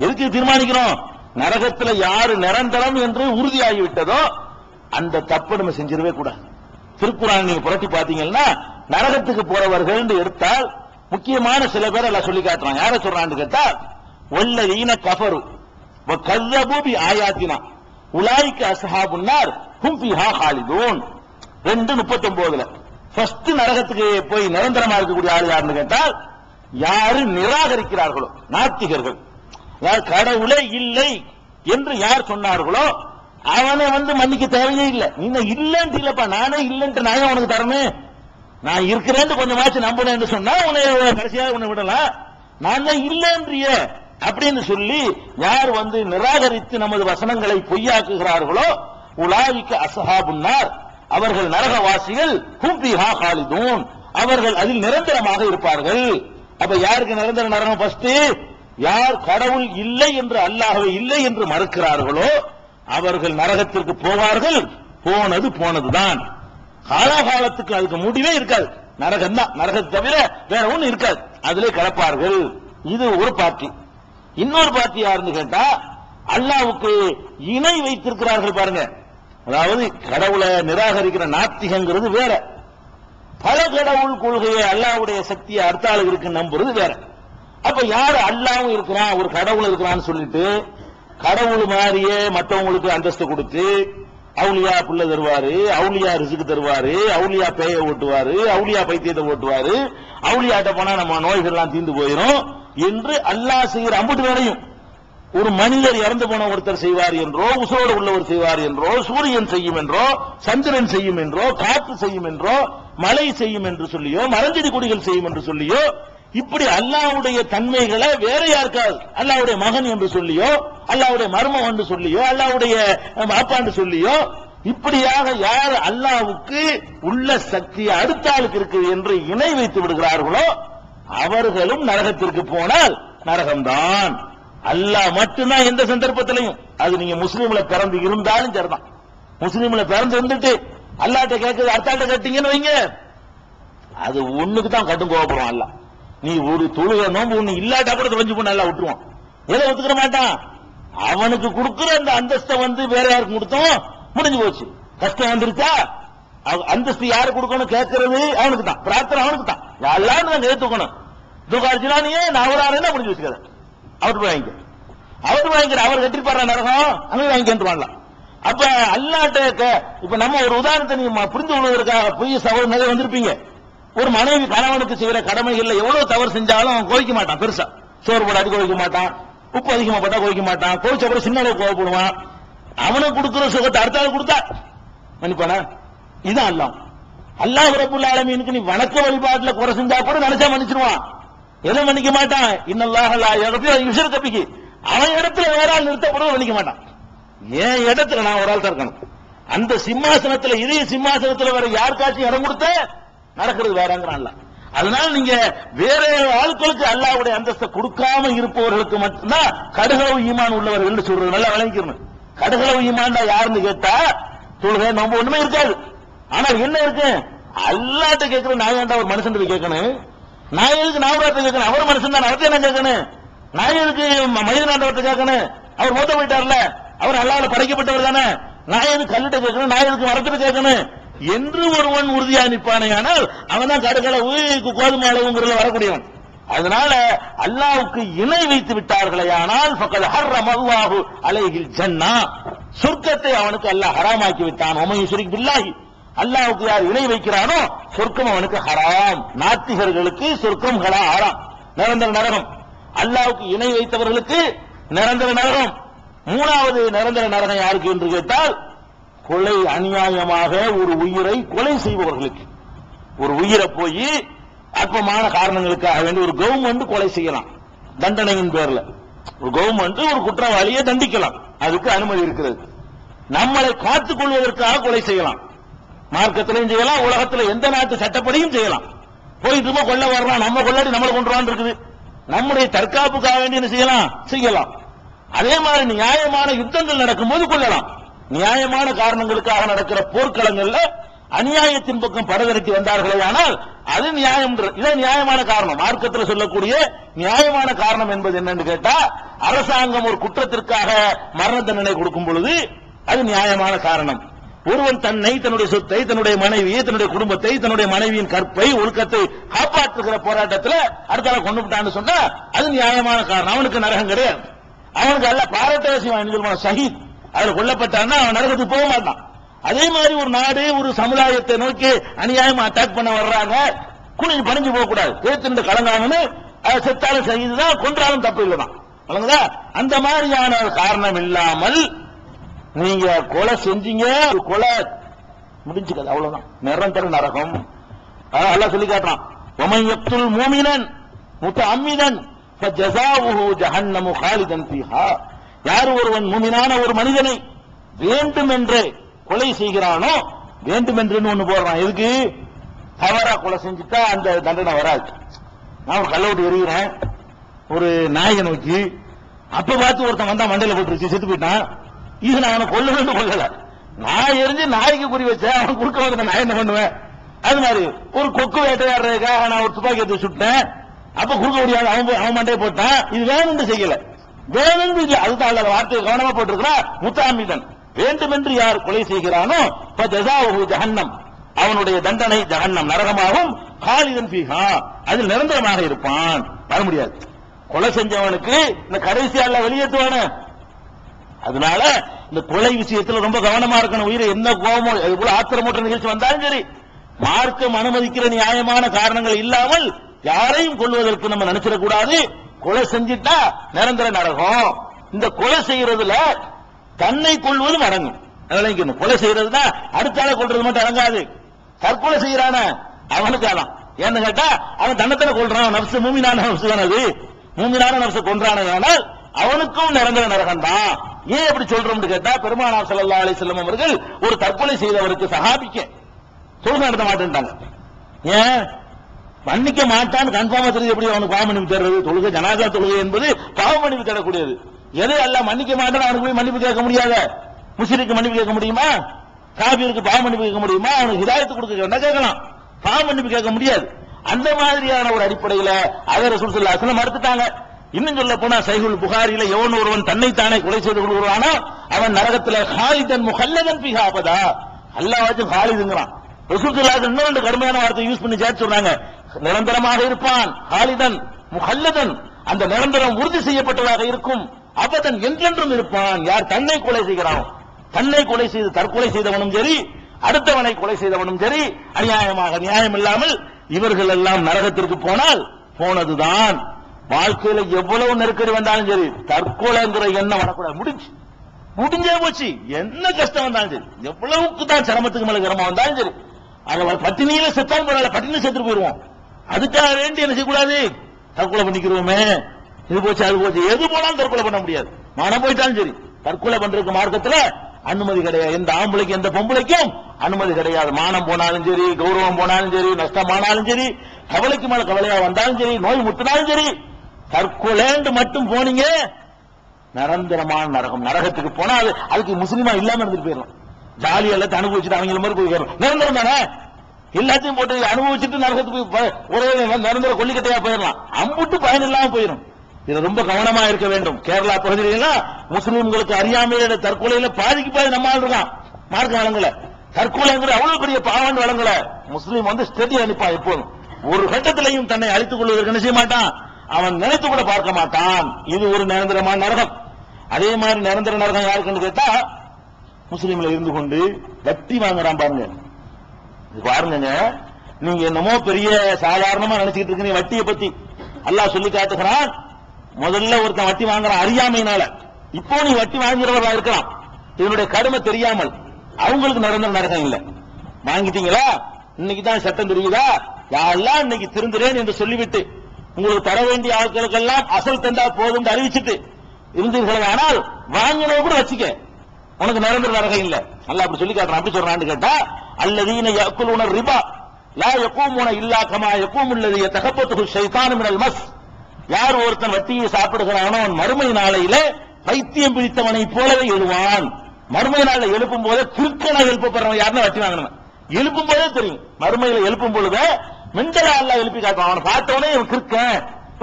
எதுக்கு தீர்மானிக்கிறோம், நரகத்தில் யாரு நிரந்தரம் என்று உறுதியாகிவிட்டதோ அந்த தப்பு நம்ம செஞ்சிடவே கூடாது. திருக்குறான் நீங்க புரட்டி பாத்தீங்கன்னா நரகத்துக்கு போறவர்கள் எடுத்தால் முக்கியமான சில பேர் எல்லாம் சொல்லி காட்டுறாங்க. யார சொல்றான்னு கேட்டா, வல்லதீன கஃபரு வ கஸபு பி ஆயாத்தினா உலாயிக அஸ்ஹாபுன் நார் ஹும் ஃபீஹா ஹாலிதூன். 2:39 ஃபர்ஸ்ட் நரகத்துக்கு போய் நிரந்தரமா இருக்கக்கூடிய ஆள் யாருன்னு கேட்டால், யாரு நிராகரிக்கிறார்களோ நாத்திகர்கள், யார் கடவுளே இல்லை என்று யார் சொன்னார்களோ அவனை வந்து மன்னிக்க தேவையே இல்லை. நீங்க இல்லன்னு இல்லப்பா, நானே இல்லன்ட்டு நான் உனக்கு தரணும், நான் இருக்கிறேன்னு கொஞ்சமாச்சும் நம்புறேன்னு சொன்னா உன்னை கடைசியாக உன்னை விடலாம், நான் தான் இல்லன்றிய அப்படின்னு சொல்லி யார் வந்து நிராகரித்து நமது வசனங்களை பொய்யாக்குகிறார்களோ உலாயிக அஸ்ஹாபுன் நார், அவர்கள் நரகவாசிகள் ஹும் ஃபீஹா ஹாலிதூன், அவர்கள் அதில் நிரந்தரமாக இருப்பார்கள். அப்ப யாருக்கு நிரந்தர நரகம்? ஃபர்ஸ்ட் யார் கடவுள் இல்லை என்று அல்லாஹ்வை இல்லை என்று மறுக்கிறார்களோ அவர்கள் நரகத்திற்கு போவார்கள். போனது போனதுதான், காலாகாலத்துக்கு அதுக்கு முடிவே இருக்காது. நரகம் தான், நரகத்தை தவிர வேற ஒண்ணு இருக்காது, அதிலே கலப்பார்கள். இது ஒரு பார்ட்டி. இன்னொரு பார்ட்டி யாருன்னு கேட்டா, அல்லாஹ்வுக்கு இணை வைத்திருக்கிறார்கள் பாருங்க. அதாவது கடவுளை நிராகரிக்கிற நாத்திகங்கிறது வேற, பல கடவுள் கொள்கையை அல்லாஹ்வுடைய சக்தியை அடுத்தாள் இருக்கு நம்புறது வேற. அப்ப யாரு அல்லாஹ்வும் இருக்கிறான் ஒரு கடவுள் இருக்கிறான்னு சொல்லிட்டு கடவுள் மாதிரியே மற்றவங்களுக்கு அந்தஸ்து கொடுத்து அவுலியா புள்ள தருவாரு, அவுலியா ரிசுக்கு தருவாரு, அவுலியா பேய ஓட்டுவாரு, அவுலியா பைத்தியத்தை ஓட்டுவாரு, அவுலியாட்ட போனா நம்ம நோய்கள்லாம் தீர்ந்து போயிடும் என்று அல்லாஹ் செய்கிற அம்புட்டு வேலையும் ஒரு மனிதர் இறந்து போன ஒருத்தர் செய்வார் என்றோ, உசோடு உள்ளவர் செய்வார் என்றோ, சூரியன் செய்யும் என்றோ, சந்திரன் செய்யும் என்றோ, காற்று செய்யும் என்றோ, மழை செய்யும் என்று சொல்லியோ, மரஞ்செடி கொடிகள் செய்யும் என்று சொல்லியோ, இப்படி அல்லாஹ்வுடைய தன்மைகளை வேற யாருக்காவது அல்லாஹ்வுடைய மகன் என்று சொல்லியோ, அல்லாஹ்வுடைய மர்மம் என்று சொல்லியோ, அல்லாஹ்வுடைய பாப்பா என்று சொல்லியோ, இப்படியாக யார் அல்லாஹ்வுக்கு உள்ள சக்தி அடுத்த ஆளுக்கு இருக்கு என்று இணை வைத்து விடுகிறார்களோ அவர்களும் நரகத்திற்கு போனால் நரகம்தான். அல்லாஹ் மட்டும்தான் எந்த சந்தர்ப்பத்திலையும், அது நீங்க முஸ்லீம்ல பிறந்து இருந்தாலும் சரிதான், முஸ்லீம்ல பிறந்து இருந்துட்டு அல்லாஹ்ட்ட கேட்கறது அடுத்தாட்ட கேட்டீங்கன்னு வைங்க, அது ஒண்ணுக்கு தான் கடும் கோபப்படும் அல்லாஹ். நீ ஒரு தொழுகை நோம்பு ஒண்ணு இல்லாட்டா கூட தொலைஞ்சு போன நல்லா விட்டுருவான், எதை ஒத்துக்கிற மாட்டான். அவனுக்கு கொடுக்கிற அந்த அந்தஸ்தை வேற யாருக்கு கொடுத்தோம் முடிஞ்சு போச்சு. கஷ்டம் வந்துருச்சா அந்தஸ்து யாரு கொடுக்கணும் கேட்கறது அவனுக்கு தான், பிரார்த்தனை அவனுக்கு தான், எல்லாரும் ஏத்துக்கணும். துகார்ஜினா நீ நவரானா முடிஞ்சு வச்சுக்காத, அவருக்கு வாங்கிக்க, அவருக்கு வாங்கிக்கிற, அவர் கட்டிருப்பாரு நரகம் அங்கே வாங்கிக்கின்றான்ல. அப்ப அல்லாட்ட இப்ப நம்ம ஒரு உதாரணத்தை நீங்க புரிந்து கொள்வதற்காக பொய் சகோதரர் நிறைய வந்திருப்பீங்க. ஒரு மனைவி கணவனுக்கு செய்கிற கடமைகள்ல எவ்வளவு தவறு செஞ்சாலும் அவன் கோவிக்க மாட்டான், பெருசா சோறு போடாட்டி கோவிக்க மாட்டான், உப்பு அதிகமா போட்டா கோவிக்க மாட்டான், கோவிச்ச அப்புறம் சின்ன அளவு கோவப்படுவான். அவனுக்கு கொடுக்கிற சுகத்தை அடுத்தாலும் கொடுத்தா மன்னிப்பானா? இதுதான் அல்லாஹ். அல்லாஹ் ரப்புல் ஆலமீனுக்கு நீ வணக்க வழிபாட்டுல குறை செஞ்சா கூட நினைச்சா மன்னிச்சிருவான், எதை மன்னிக்க மாட்டான். இன்னல்லாஹ் லா யக்ஃபிரு யுஷ்ரக பிஹி, அவன் இடத்துல வேற ஆள் நிறுத்தப்பட மன்னிக்க மாட்டான். ஏன் இடத்துல நான் ஒரு ஆள் தான் இருக்கணும், அந்த சிம்மாசனத்துல இதே சிம்மாசனத்துல வேற யாருக்காச்சும் இடம் கொடுத்த நடக்கிறது வேறங்கிறான்ல. அதனால நீங்க வேற ஆட்களுக்கு அல்லாஹ்வுடைய அந்தஸ்தை கொடுக்காம இருப்பவர்களுக்கு மட்டும்தான் கடுகளவு ஈமான் உள்ளவர்கள் சொல்றது நல்லா விளங்கிக்கணும். கடுகளவு ஈமான் யாருன்னு கேட்டா தொழுகை நோம்பு ஒண்ணுமே இருக்காது. ஆனால் என்ன இருக்கு, அல்லாஹ்ட்ட கேட்கிற நான் ஏன்டா ஒரு மனுஷன் கேட்கணும், நான் எதுக்கு நாவராட்ட கேட்கணும், அவர் மனுஷன் தான் அவர்த்த என்ன கேட்கணும், நான் எதுக்கு மனிதனாண்டவர்கிட்ட கேட்கணும், அவர் மூத்த போயிட்டார்ல, அவர் அல்லாஹ்வால படைக்கப்பட்டவர் தானே, நான் எதுக்கு கல்லிட்ட கேட்கணும், நான் எதுக்கு மரத்திட்ட கேட்கணும் என்று ஒருவன் உறுதியா நிற்பானே ஆனால் அவன் தான் கடுகளவு கோதுமை அளவுங்கிறத வரக்கூடியவன். அதனால அல்லாஹ்வுக்கு இணை வைத்து விட்டார்களே ஆனால் ஃபக்கத் ஹர்ரமல்லாஹு அலைஹில் ஜன்னah, சொர்க்கத்தை அவனுக்கு அல்லாஹ் ஹராமாக்கி விட்டான். வமன் யுஷ்ரிக் பில்லாஹி, அல்லாஹ்வுக்கு யார் இணை வைக்கிறானோ சொர்க்கம் அவனுக்கு ஹராம். நாத்திகர்களுக்கு சொர்க்கம் ஹராம், நிரந்தர நரகம். அல்லாஹ்வுக்கு இணை வைத்தவர்களுக்கு நிரந்தர நரகம். மூணாவது நிரந்தர நரகம் யாருக்கு என்று கேட்டால் கொலை, அநியாயமாக ஒரு உயிரை கொலை செய்பவர்களுக்கு. ஒரு உயிரை போய் அற்பமான காரணங்களுக்காக வேண்டி ஒரு கவர்மெண்ட் கொலை செய்யலாம் தண்டனையின் பேர்ல, ஒரு கவர்மெண்ட் ஒரு குற்றவாளியை தண்டிக்கலாம், அதுக்கு அனுமதி இருக்கிறது. நம்மளை காத்துக் கொள்வதற்காக கொலை செய்யலாம், மார்க்கத்திலையும் செய்யலாம், உலகத்தில் எந்த நாட்டு சட்டப்படியும் செய்யலாம். போயிட்டு கொள்ள வரலாம், நம்ம கொள்ளாடி நம்மளை கொண்டுவான் இருக்குது, நம்முடைய தற்காப்புக்காக வேண்டி என்ன செய்யலாம். அதே மாதிரி நியாயமான யுத்தங்கள் நடக்கும்போது கொள்ளலாம். நியாயமான காரணங்களுக்காக நடக்கிற போர்க்களங்கள்ல அநியாயத்தின் பக்கம் படவிரட்டி வந்தார்களே ஆனால் அது நியாயம். இதே நியாயமான காரணம், மார்க்கத்தில் சொல்லக்கூடிய நியாயமான காரணம் என்பது என்னன்னு கேட்டா, அரசாங்கம் ஒரு குற்றத்திற்காக மரண தண்டனை கொடுக்கும் பொழுது அது நியாயமான காரணம். ஒருவன் தன்னை, தன்னுடைய சொத்தை, தன்னுடைய மனைவியை, தன்னுடைய குடும்பத்தை, தன்னுடைய மனைவியின் கற்பை ஒழுக்கத்தை காப்பாற்றுகிற போராட்டத்தில் அடுத்தால கொண்டு விட்டான்னு சொன்னா அது நியாயமான காரணம், அவனுக்கு நரகம் கிடையாது. அவனுக்கு அல்ல பாராட்டவசியம் ஷஹீத், அதுல கொல்லப்பட்டான்னா அவன் நரகத்துக்கு போக மாட்டான். அதே மாதிரி ஒரு நாடு ஒரு சமுதாயத்தை நோக்கி அநியாயமா அட்டாக் பண்ண வர்றாங்க, குனிஞ்சு பணிஞ்சு போக கூடாது, பேத்து கலங்கானு செத்தாலும் செய்துதான், கொன்றாலும் தப்பு இல்லதான். அந்த மாதிரியான காரணம் இல்லாமல் நீங்க கொலை செஞ்சீங்க, கொலை முடிஞ்சுக்காது, அவ்வளவுதான், நிரந்தர நரகம். அல்லாஹ் சொல்லி காட்டுறான், வமன் யக்துல் மூமினன் முத்தஅம்மிதன் ஃபஜஸாஉஹு ஜஹன்னமு காலிதன் ஃபீஹா, யார் ஒருவன் மூமினான ஒரு மனிதனை வேண்டுமென்றே கொலை செய்கிறானோ, வேண்டுமென்று ஒண்ணு போடுறான், எதுக்கு தவறா கொலை செஞ்சுட்டா அந்த தண்டனை வராது. நான் கல்லோட்டு எறிகிறேன் ஒரு நாயை நோக்கி, அப்ப பார்த்து ஒருத்தன் வந்தா மண்டையில போட்டுருச்சு, செத்து போயிட்டான், இது நான் அவனை கொல்லணும்னு கொல்லல, நான் எரிஞ்சு நாய்க்கு குறி வச்சேன், அவன் குறுக்க வந்து நான் என்ன பண்ணுவேன். அது மாதிரி ஒரு கொக்கு வேட்டையாடுறதுக்காக நான் ஒரு துப்பாக்கி எடுத்து சுட்டேன், அப்ப குறுக்க முடியாது, அவன் மண்டையை போட்டான், இது வேணும்னு செய்யல, வேணும்னு இல்ல, அதுதான் அல்ல வார்த்தையை கவனமா போட்டிருக்கிறா. முத்தாமிதன் வேண்டுமென்று யார் கொலை செய்கிறானோ ஃபஜஸாஹு ஜஹன்னம், அவனுடைய தண்டனை ஜஹன்னம் நரகமாகும். காலிதன் ஃபீஹா, அதில் நிரந்தரமாக இருப்பான். வர முடியாது. கொலை செஞ்சவனுக்கு இந்த கடைசியால வெளியேற்றுவான. அதனால இந்த கொலை விஷயத்துல ரொம்ப கவனமா இருக்கணும். உயிரை என்ன கோபமோ அது போல ஆத்திரமூட்ட நிகழ்ச்சி வந்தாலும் சரி, மார்க்கம் அனுமதிக்கிற நியாயமான காரணங்கள் இல்லாமல் யாரையும் கொல்வதற்கு நம்ம நினைச்சிடக்கூடாது. கொலை செஞ்சிட்டா நிரந்தர நரகம். இந்த கொலை செய்யறதுல தன்னை கொள்வதும் அடங்கும். அதனால கொலை செய்யறதுனா அடுத்த ஆளை கொள்றது மட்டும் அடங்காது. தற்கொலை செய்யறான அவனுக்கு அதான். ஏன்னு கேட்டா அவன் தன்னைத்தானே கொள்றான். நப்சு மூமினான நப்சு தானே, அது மூமினான நப்சு கொன்றானால் அவனுக்கும் நிரந்தர நரகம் தான். ஏன் அப்படி சொல்றோம்னு கேட்டா, பெருமானார் ஸல்லல்லாஹு அலைஹி வஸல்லம் அவர்கள் ஒரு தற்கொலை செய்தவருக்கு சஹாபிக்க தொழுகை நடத்த மாட்டேன்ட்டாங்க. ஏன் மன்னிக்க மாட்டான்னு கன்ஃபார்மா தெரியுது. எப்படி அவனுக்கு பாவ மன்னிப்பு தர்றது? தொழுகை ஜனாசா தொழுகை என்பது பாவ மன்னிப்பு தரக்கூடியது. எதை எல்லாம் மன்னிக்க மாட்டான்னு அவனுக்கு போய் மன்னிப்பு கேட்க முடியாத. முஸ்லிமுக்கு மன்னிப்பு கேட்க முடியுமா? காபிருக்கு பாவ மன்னிப்பு கேட்க முடியுமா? அவனுக்கு ஹிதாயத்து கொடுக்க கேட்கலாம், பாவ மன்னிப்பு கேட்க முடியாது. அந்த மாதிரியான ஒரு அடிப்படையில அதை ரசூல் ஸல்லல்லாஹு அலைஹி வஸல்லம் மறுத்துட்டாங்க. இன்னும் சொல்ல போனா சஹீஹுல் புகாரில எவன் ஒருவன் தன்னைத்தானே கொலை செய்து கொள்கிறானோ அவன் நரகத்துல ஹாலிதன் முஹல்லதன் ஃபீஹா அபதா, அல்லாஹ் வச்சு ஹாலிதுங்கறான். ரசூல் ஸல்லல்லாஹு அலைஹி வஸல்லம் இன்னொரு கடுமையான வார்த்தை யூஸ் பண்ணி சேர்த்து சொல்றாங்க. நிரந்தரமாக இருப்பான், ஹாலிதன் முஹல்லதன், அந்த நிரந்தரம் உறுதி செய்யப்பட்டதாக இருக்கும். அபதன் என்றென்றும் இருப்பான். யார் தன்னை கொலை செய்கிறானோ, தன்னை கொலை செய்து தற்கொலை செய்தவனும் சரி, அடுத்தவனை கொலை செய்தவனும் சரி, அநியாயமாக நியாயம் இல்லாமல் இவர்கள் எல்லாம் நரகத்திற்கு போனால் போனதுதான். வாழ்க்கையில எவ்வளவு நெருக்கடி வந்தாலும் சரி தற்கொலைங்கிற எண்ணம் வரக்கூடாது. முடிஞ்சே போச்சு. என்ன கஷ்டம் வந்தாலும் சரி, எவ்வளவுக்கு தான் சிரமத்துக்கு மேல சிரமம் வந்தாலும் சரி, அங்க பட்டினியில செத்தாலும் பரவாயில்ல, பட்டினி செத்துட்டு போயிருவோம். அதுக்காக வேண்டி என்ன செய்யக்கூடாது? தற்கொலை பண்ணிக்கிறோமே, இது போச்சு அது போச்சு, எது போனாலும் தற்கொலை பண்ண முடியாது. மனம் போயிட்டாலும் சரி தற்கொலை பண்றதுக்கு மார்க்கத்துல அனுமதி கிடையாது. எந்த ஆம்பளைக்கும் எந்த பொம்பளைக்கும் அனுமதி கிடையாது. மானம் போனாலும் சரி, கௌரவம் போனாலும் சரி, நஷ்டமானாலும் சரி, கவலைக்கு மேல கவலையா வந்தாலும் சரி, நோய் முட்டினாலும் சரி, தற்கொலைன்னு மட்டும் போனீங்க நிரந்தரமான நரகம். நரகத்துக்கு போனா அதுக்கு முஸ்லீமா இல்லாம இருந்துட்டு போயிடும். ஜாலி எல்லாத்தையும் அனுபவிச்சுட்டு அவங்க மாதிரி போய் நிரந்தரம் தானே, எல்லாத்தையும் போட்டு அனுபவிச்சுட்டு நரகத்துக்கு ஒரே நிரந்தர கொல்லிக்கட்டையா போயிடலாம். அம்புட்டு பயன் இல்லாம போயிடும். இது ரொம்ப கவனமா இருக்க வேண்டும். கேரளா பகுதியில முஸ்லீம்களுக்கு அறியாமையில தற்கொலையில பாதிக்கு பாதி நம்ம இருக்கான். மார்க்க வழங்கல, தற்கொலைங்கிற அவ்வளவு பெரிய பாவம் வழங்கல. முஸ்லீம் ஸ்டெடி அனுப்பான். எப்போதும் ஒரு கட்டத்திலையும் தன்னை அழித்துக் கொள்வதற்கு என்ன செய்ய மாட்டான், அவன் நினைத்து கூட பார்க்க மாட்டான். இது ஒரு நிரந்தரமான நரகம். அதே மாதிரி நிரந்தர நரகம் யாருக்குன்னு கேட்டா, முஸ்லீம்ல இருந்து கொண்டு வட்டி வாங்குறான் பாருங்க. பாருங்க, நீங்க என்னமோ பெரிய சாதாரணமா நினைச்சுக்கிட்டு இருக்கீங்க வட்டியை பத்தி. அல்லாஹ் சொல்லி காட்டுகிறான், முதல்ல ஒருத்தன் வட்டி வாங்குறான் அறியாமையினால. இப்போ நீ வட்டி வாங்குறவர்களா இருக்கலாம், இதனுடைய கடுமை தெரியாமல். அவங்களுக்கு நிரந்தர நரகம் இல்ல. வாங்கிட்டீங்களா, இன்னைக்கு தான் சட்டம் தெரியுதா, யாரெல்லாம் இன்னைக்கு திருந்துறேன் என்று சொல்லிவிட்டு உங்களுக்கு தர வேண்டிய ஆட்களுக்கெல்லாம் அசல் தந்தா போதும் அறிவிச்சுட்டு இருந்தீர்கள். ஆனால் வாங்கினவ கூட வச்சுக்க, உனக்கு நிரந்தர நரகம் இல்ல. அல்லாஹ் அப்படி சொல்லி காட்டுறான். அப்படி சொல்றான்னு கேட்டா, அல்லதீன யஅக்குலூன ரிபா லா யகூமுன இல்லா கமா யகூமுல்லதி யதகப்பத்துஹு ஷைத்தானு மினல் மஸ். யார் ஒருத்தன் வட்டியை சாப்பிடுகிறானோ அவன் மறுமை நாளையில பைத்தியம் பிடித்தவனை போலவே எழுவான். மறுமை நாள எழுப்பும் போதே கிறுக்கனாக எழுப்பப்படுறவன் யாருன்னா வட்டி வாங்கணும். எழுப்பும் போதே தெரியும். மறுமையில எழுப்பும் பொழுது மெண்டலா அல்லாஹ் எழுப்பி காட்டுவான். அவனை பார்த்தவனே இவன் கிறுக்கன்,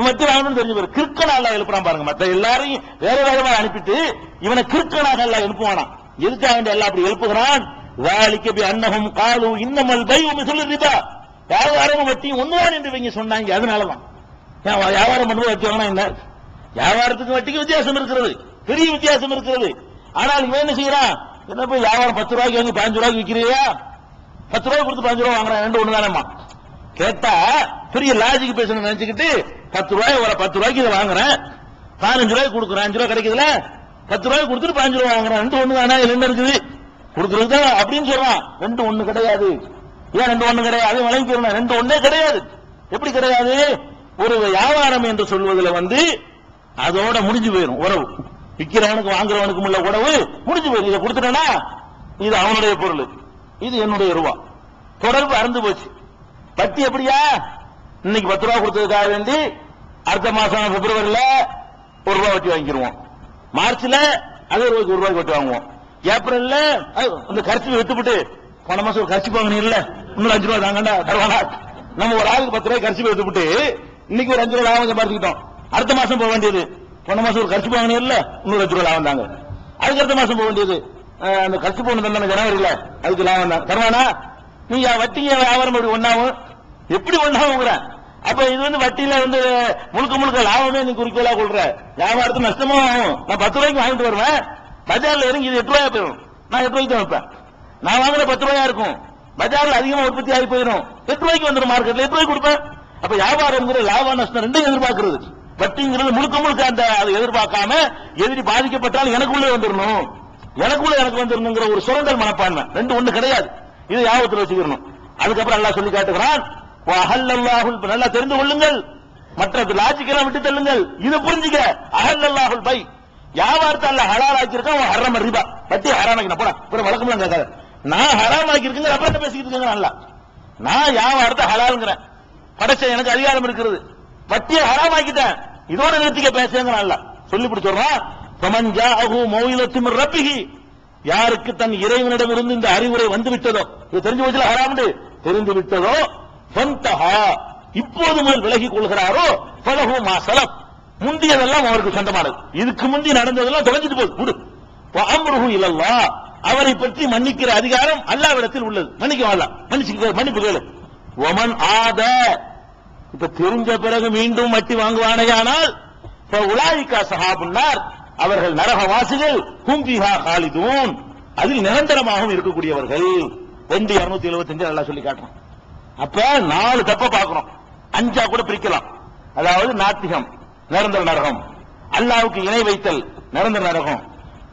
வட்டி வாங்கணும்னு தெரிஞ்சு போயிரு. கிறுக்கனா அல்லாஹ் எழுப்புறான் பாருங்க. மற்ற எல்லாரையும் வேற வேகமா அனுப்பிட்டு இவனை கிறுக்கனாக அல்லாஹ் எழுப்புவானா. எதுக்காக வேண்டிய அல்லாஹ் அப்படி எழுப்புகிறான்? ذَلِكَ بِأَنَّهُمْ قَالُوا إِنَّمَا الْبَيْعُ مِثْلُ الرِّبَا. வியாபாரம் வட்டி ஒண்ணுதான் என்று இவங்க சொன்னாங்க. அதனாலதான் வியாபாரம் பண்ணுவது வட்டி வாங்கினா என்ன, வியாபாரத்துக்கு வட்டிக்கு வித்தியாசம் இருக்கிறது, பெரிய வித்தியாசம் இருக்கிறது. ஆனால் இவன் என்ன செய்யறான், என்ன போய் வியாபாரம் 10 ரூபாய்க்கு வாங்கி 15 ரூபாய்க்கு விற்கிறியா, 10 ரூபாய் கொடுத்து 15 ரூபாய் வாங்குறான், ரெண்டு ஒண்ணு தானேம்மா. கேட்டா பெரிய லாஜிக் பேசணும் நினைச்சுக்கிட்டு 10 ரூபாய் வர 10 ரூபாய்க்கு இதை வாங்குறேன், 15 ரூபாய்க்கு கொடுக்குறேன், 5 ரூபாய் கிடைக்குதுல, 10 ரூபாய் கொடுத்துட்டு 15 ரூபாய் வாங்குறேன், ரெண்டு ஒண்ணு தானே, என்ன இருக்குது கொடுக்குறது தான் அப்படின்னு சொல்றான். ரெண்டு ஒண்ணு கிடையாது. ஏன் ரெண்டு ஒண்ணு கிடையாது? அதே வழங்கி ரெண்டு ஒண்ணே கிடையாது. எப்படி கிடையாது? ஒரு வியாபாரம் என்று சொல்வதில் அதோட முடிஞ்சு போயிடும் உறவு. விற்கிறவனுக்கு வாங்குறவனுக்கு உள்ள உறவு முடிஞ்சு போயிடும். இதை கொடுத்துட்டா இது அவனுடைய பொருள், இது என்னுடைய ரூபா, தொடர்பு அறந்து போச்சு. வட்டி எப்படியா, இன்னைக்கு 10 ரூபாய் கொடுத்ததுக்காக வேண்டி அடுத்த மாசம் பிப்ரவரியில 1 ரூபாய் வட்டி வாங்கிடுவோம், மார்ச்ல அதே ரூபாய்க்கு 1 ரூபாய்க்கு வட்டி வாங்குவோம், ஏப்ரல்ல அந்த கரிசி வித்துப்பட்டு போன மாசம் ஒரு கரிசி வாங்கினீங்கல்ல, இன்னும் 5 ரூபாய் தாங்கண்டா தருவானா. நம்ம ஒரு ஆளுக்கு 10 ரூபாய் கரிசி வித்துப்பட்டு இன்னைக்கு ஒரு 5 ரூபாய் லாபம் சம்பாதிக்கிட்டோம், அடுத்த மாசம் போக வேண்டியது போன மாசம் ஒரு கட்சி வாங்கினே இல்ல 100 லட்சம் ரூபாய் லாபம் தாங்க. அதுக்கு அடுத்த மாசம் போக வேண்டியது அந்த கட்சி போன தண்டனை ஜனவரியில அதுக்கு லாபம் தான் தருவானா? நீங்க வட்டிங்க வியாபாரம் எப்படி ஒண்ணாவும்? எப்படி ஒண்ணாவுங்கிற? அப்ப இது வந்து வட்டியில வந்து முழுக்க லாபமே நீ குறிக்கோளா கொள்ற. வியாபாரத்துக்கு நஷ்டமா ஆகும். நான் 10 ரூபாய்க்கு வாங்கிட்டு வருவேன், பஜார்ல இறங்கி இது 8 ரூபாயா போயிடும். நான் 8 ரூபாய்க்கு தான் வைப்பேன். நான் வாங்குற 10 ரூபாயா இருக்கும், பஜார்ல அதிகமா உற்பத்தி ஆகி போயிடும், 8 ரூபாய்க்கு வந்துடும், மார்க்கெட்ல 8 ரூபாய்க்கு கொடுப்பேன். அப்ப வியாபாரம்ங்கிற லாப நஷ்டம் ரெண்டையும் எதிர்பார்க்கிறது. வட்டிங்கிறது முழுக்க அந்த அதை எதிர்பார்க்காம எதிரி பாதிக்கப்பட்டாலும் எனக்குள்ளே வந்துடணும், எனக்கு வந்துடணுங்கிற ஒரு சுரண்டல் மனப்பான்மை. ரெண்டு ஒண்ணு கிடையாது. இது யாபத்தில் வச்சுக்கணும். அதுக்கப்புறம் அல்லாஹ் சொல்லி காட்டுகிறான், நல்லா தெரிந்து கொள்ளுங்கள், மற்ற லாஜிக்கெல்லாம் விட்டு தள்ளுங்கள், இதை புரிஞ்சுக்க. அஹல்லல்லாஹுல் பை, வியாபாரத்தை அல்லாஹ் ஹலால் ஆக்கியிருக்கான், ஹர்ரம ரிபா, வட்டி ஹராமாக்கின போடா, அப்புறம் வழக்கம்லாம் கேட்காத. நான் ஹராம் ஆக்கியிருக்கேன், அப்புறம் என்ன பேசிக்கிட்டு இருக்கேன்? அல்ல, நான் வியாபாரத்தை ஹலால்ங்கிறேன், படைச்ச எனக்கு அதிகாரம் இருக்கிறது, வட்டியை ஹராம் ஆக்கிட்டேன், இதோட நிறுத்திக்க பேசுங்கிறான். அல்ல சொல்லி சொல்றான், ஃபமன் ஜாஅஹு மௌஇலத்தும் மிர் ரப்பிஹி, யாருக்கு தன் இறைவனிடமிருந்து இந்த அறிவுரை வந்து விட்டதோ, இது தெரிஞ்சு வச்சுல ஹராம் தெரிந்து விட்டதோ, ஃபன்தஹா, இப்போது முதல் விலகிக் கொள்கிறாரோ, ஃபலஹு மா ஸலஃப், முந்தியதெல்லாம் அவருக்கு சொந்தமானது, இதுக்கு முந்தி நடந்ததெல்லாம் தொலைஞ்சிட்டு போகுது, விடு. வ அம்ருஹு இலல்லாஹ், அவரை பற்றி மன்னிக்கிற அதிகாரம் அல்லாஹ்விடத்தில் உள்ளது. மன்னிப்பு கேளு. வமன் ஆத, இப்ப தெரிஞ்ச பிறகு மீண்டும் வட்டி வாங்குவானேயானால் உலாயிகா ஸஹாபுன்னார், அவர்கள் நரகவாசிகள், ஹும் ஃபீஹா காலிதூன், அதில் நிரந்தரமாகவும் இருக்கக்கூடியவர்கள். 275 அல்லாஹ் சொல்லி காட்டுறான். அப்ப 4 தப்ப பார்க்கிறோம், 5 கூட பிரிக்கலாம். அதாவது நாத்திகம் நிரந்தர நரகம், அல்லாஹ்வுக்கு இணை வைத்தல் நிரந்தர நரகம்,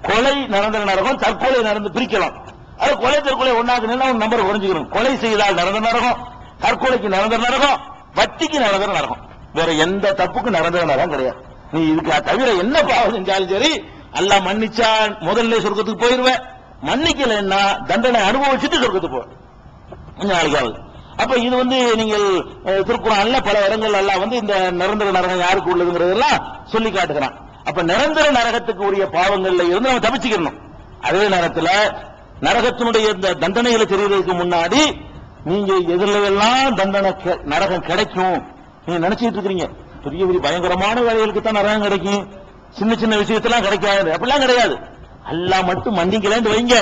கொலை நிரந்தர நரகம், தற்கொலை நிரந்தர பிரிக்கலாம். அது கொலை தற்கொலை ஒன்னாக்கு ஒரு நம்பர் குறைஞ்சிக்கணும். கொலை செய்தால் நிரந்தர நரகம், தற்கொலைக்கு நிரந்தர நரகம், வட்டிக்கு நிரந்தர நரகம். வேற எந்த தப்புக்கும் நிரந்தர நரகம் கிடையாது. நீ இதுக்கு தவிர என்ன பாவம் செஞ்சாலும் சரி, அல்லாஹ் மன்னிச்சா முதல்ல சொர்க்கத்துக்கு போயிருவேன், மன்னிக்கலன்னா தண்டனை அனுபவிச்சுட்டு சொர்க்கத்துக்கு போவேன் கொஞ்சம் நாளைக்காவது. அப்ப இது வந்து நீங்கள் திருக்குறான்ல பல இடங்கள் எல்லாம் வந்து இந்த நிரந்தர நரகம் யாருக்கு உள்ளதுங்கிறதெல்லாம் சொல்லி காட்டுகிறான். அப்ப நிரந்தர நரகத்துக்கு உரிய பாவங்கள்ல இருந்து நம்ம தப்பிச்சுக்கணும். அதே நேரத்தில் நரகத்தினுடைய இந்த தண்டனைகளை தெரிவதற்கு முன்னாடி நீங்க எதிரெல்லாம் தண்டனை நரகம் கிடைக்கும் நீங்க நினைச்சிட்டு இருக்கிறீங்க. பெரிய பெரிய பயங்கரமான வேலைகளுக்கு தான் நரகம் கிடைக்கும், சின்ன சின்ன விஷயத்தெல்லாம் கிடைக்காது, அப்படிலாம் கிடையாது. அல்லாஹ் மட்டும் மன்னிக்கலன்னு வைங்க,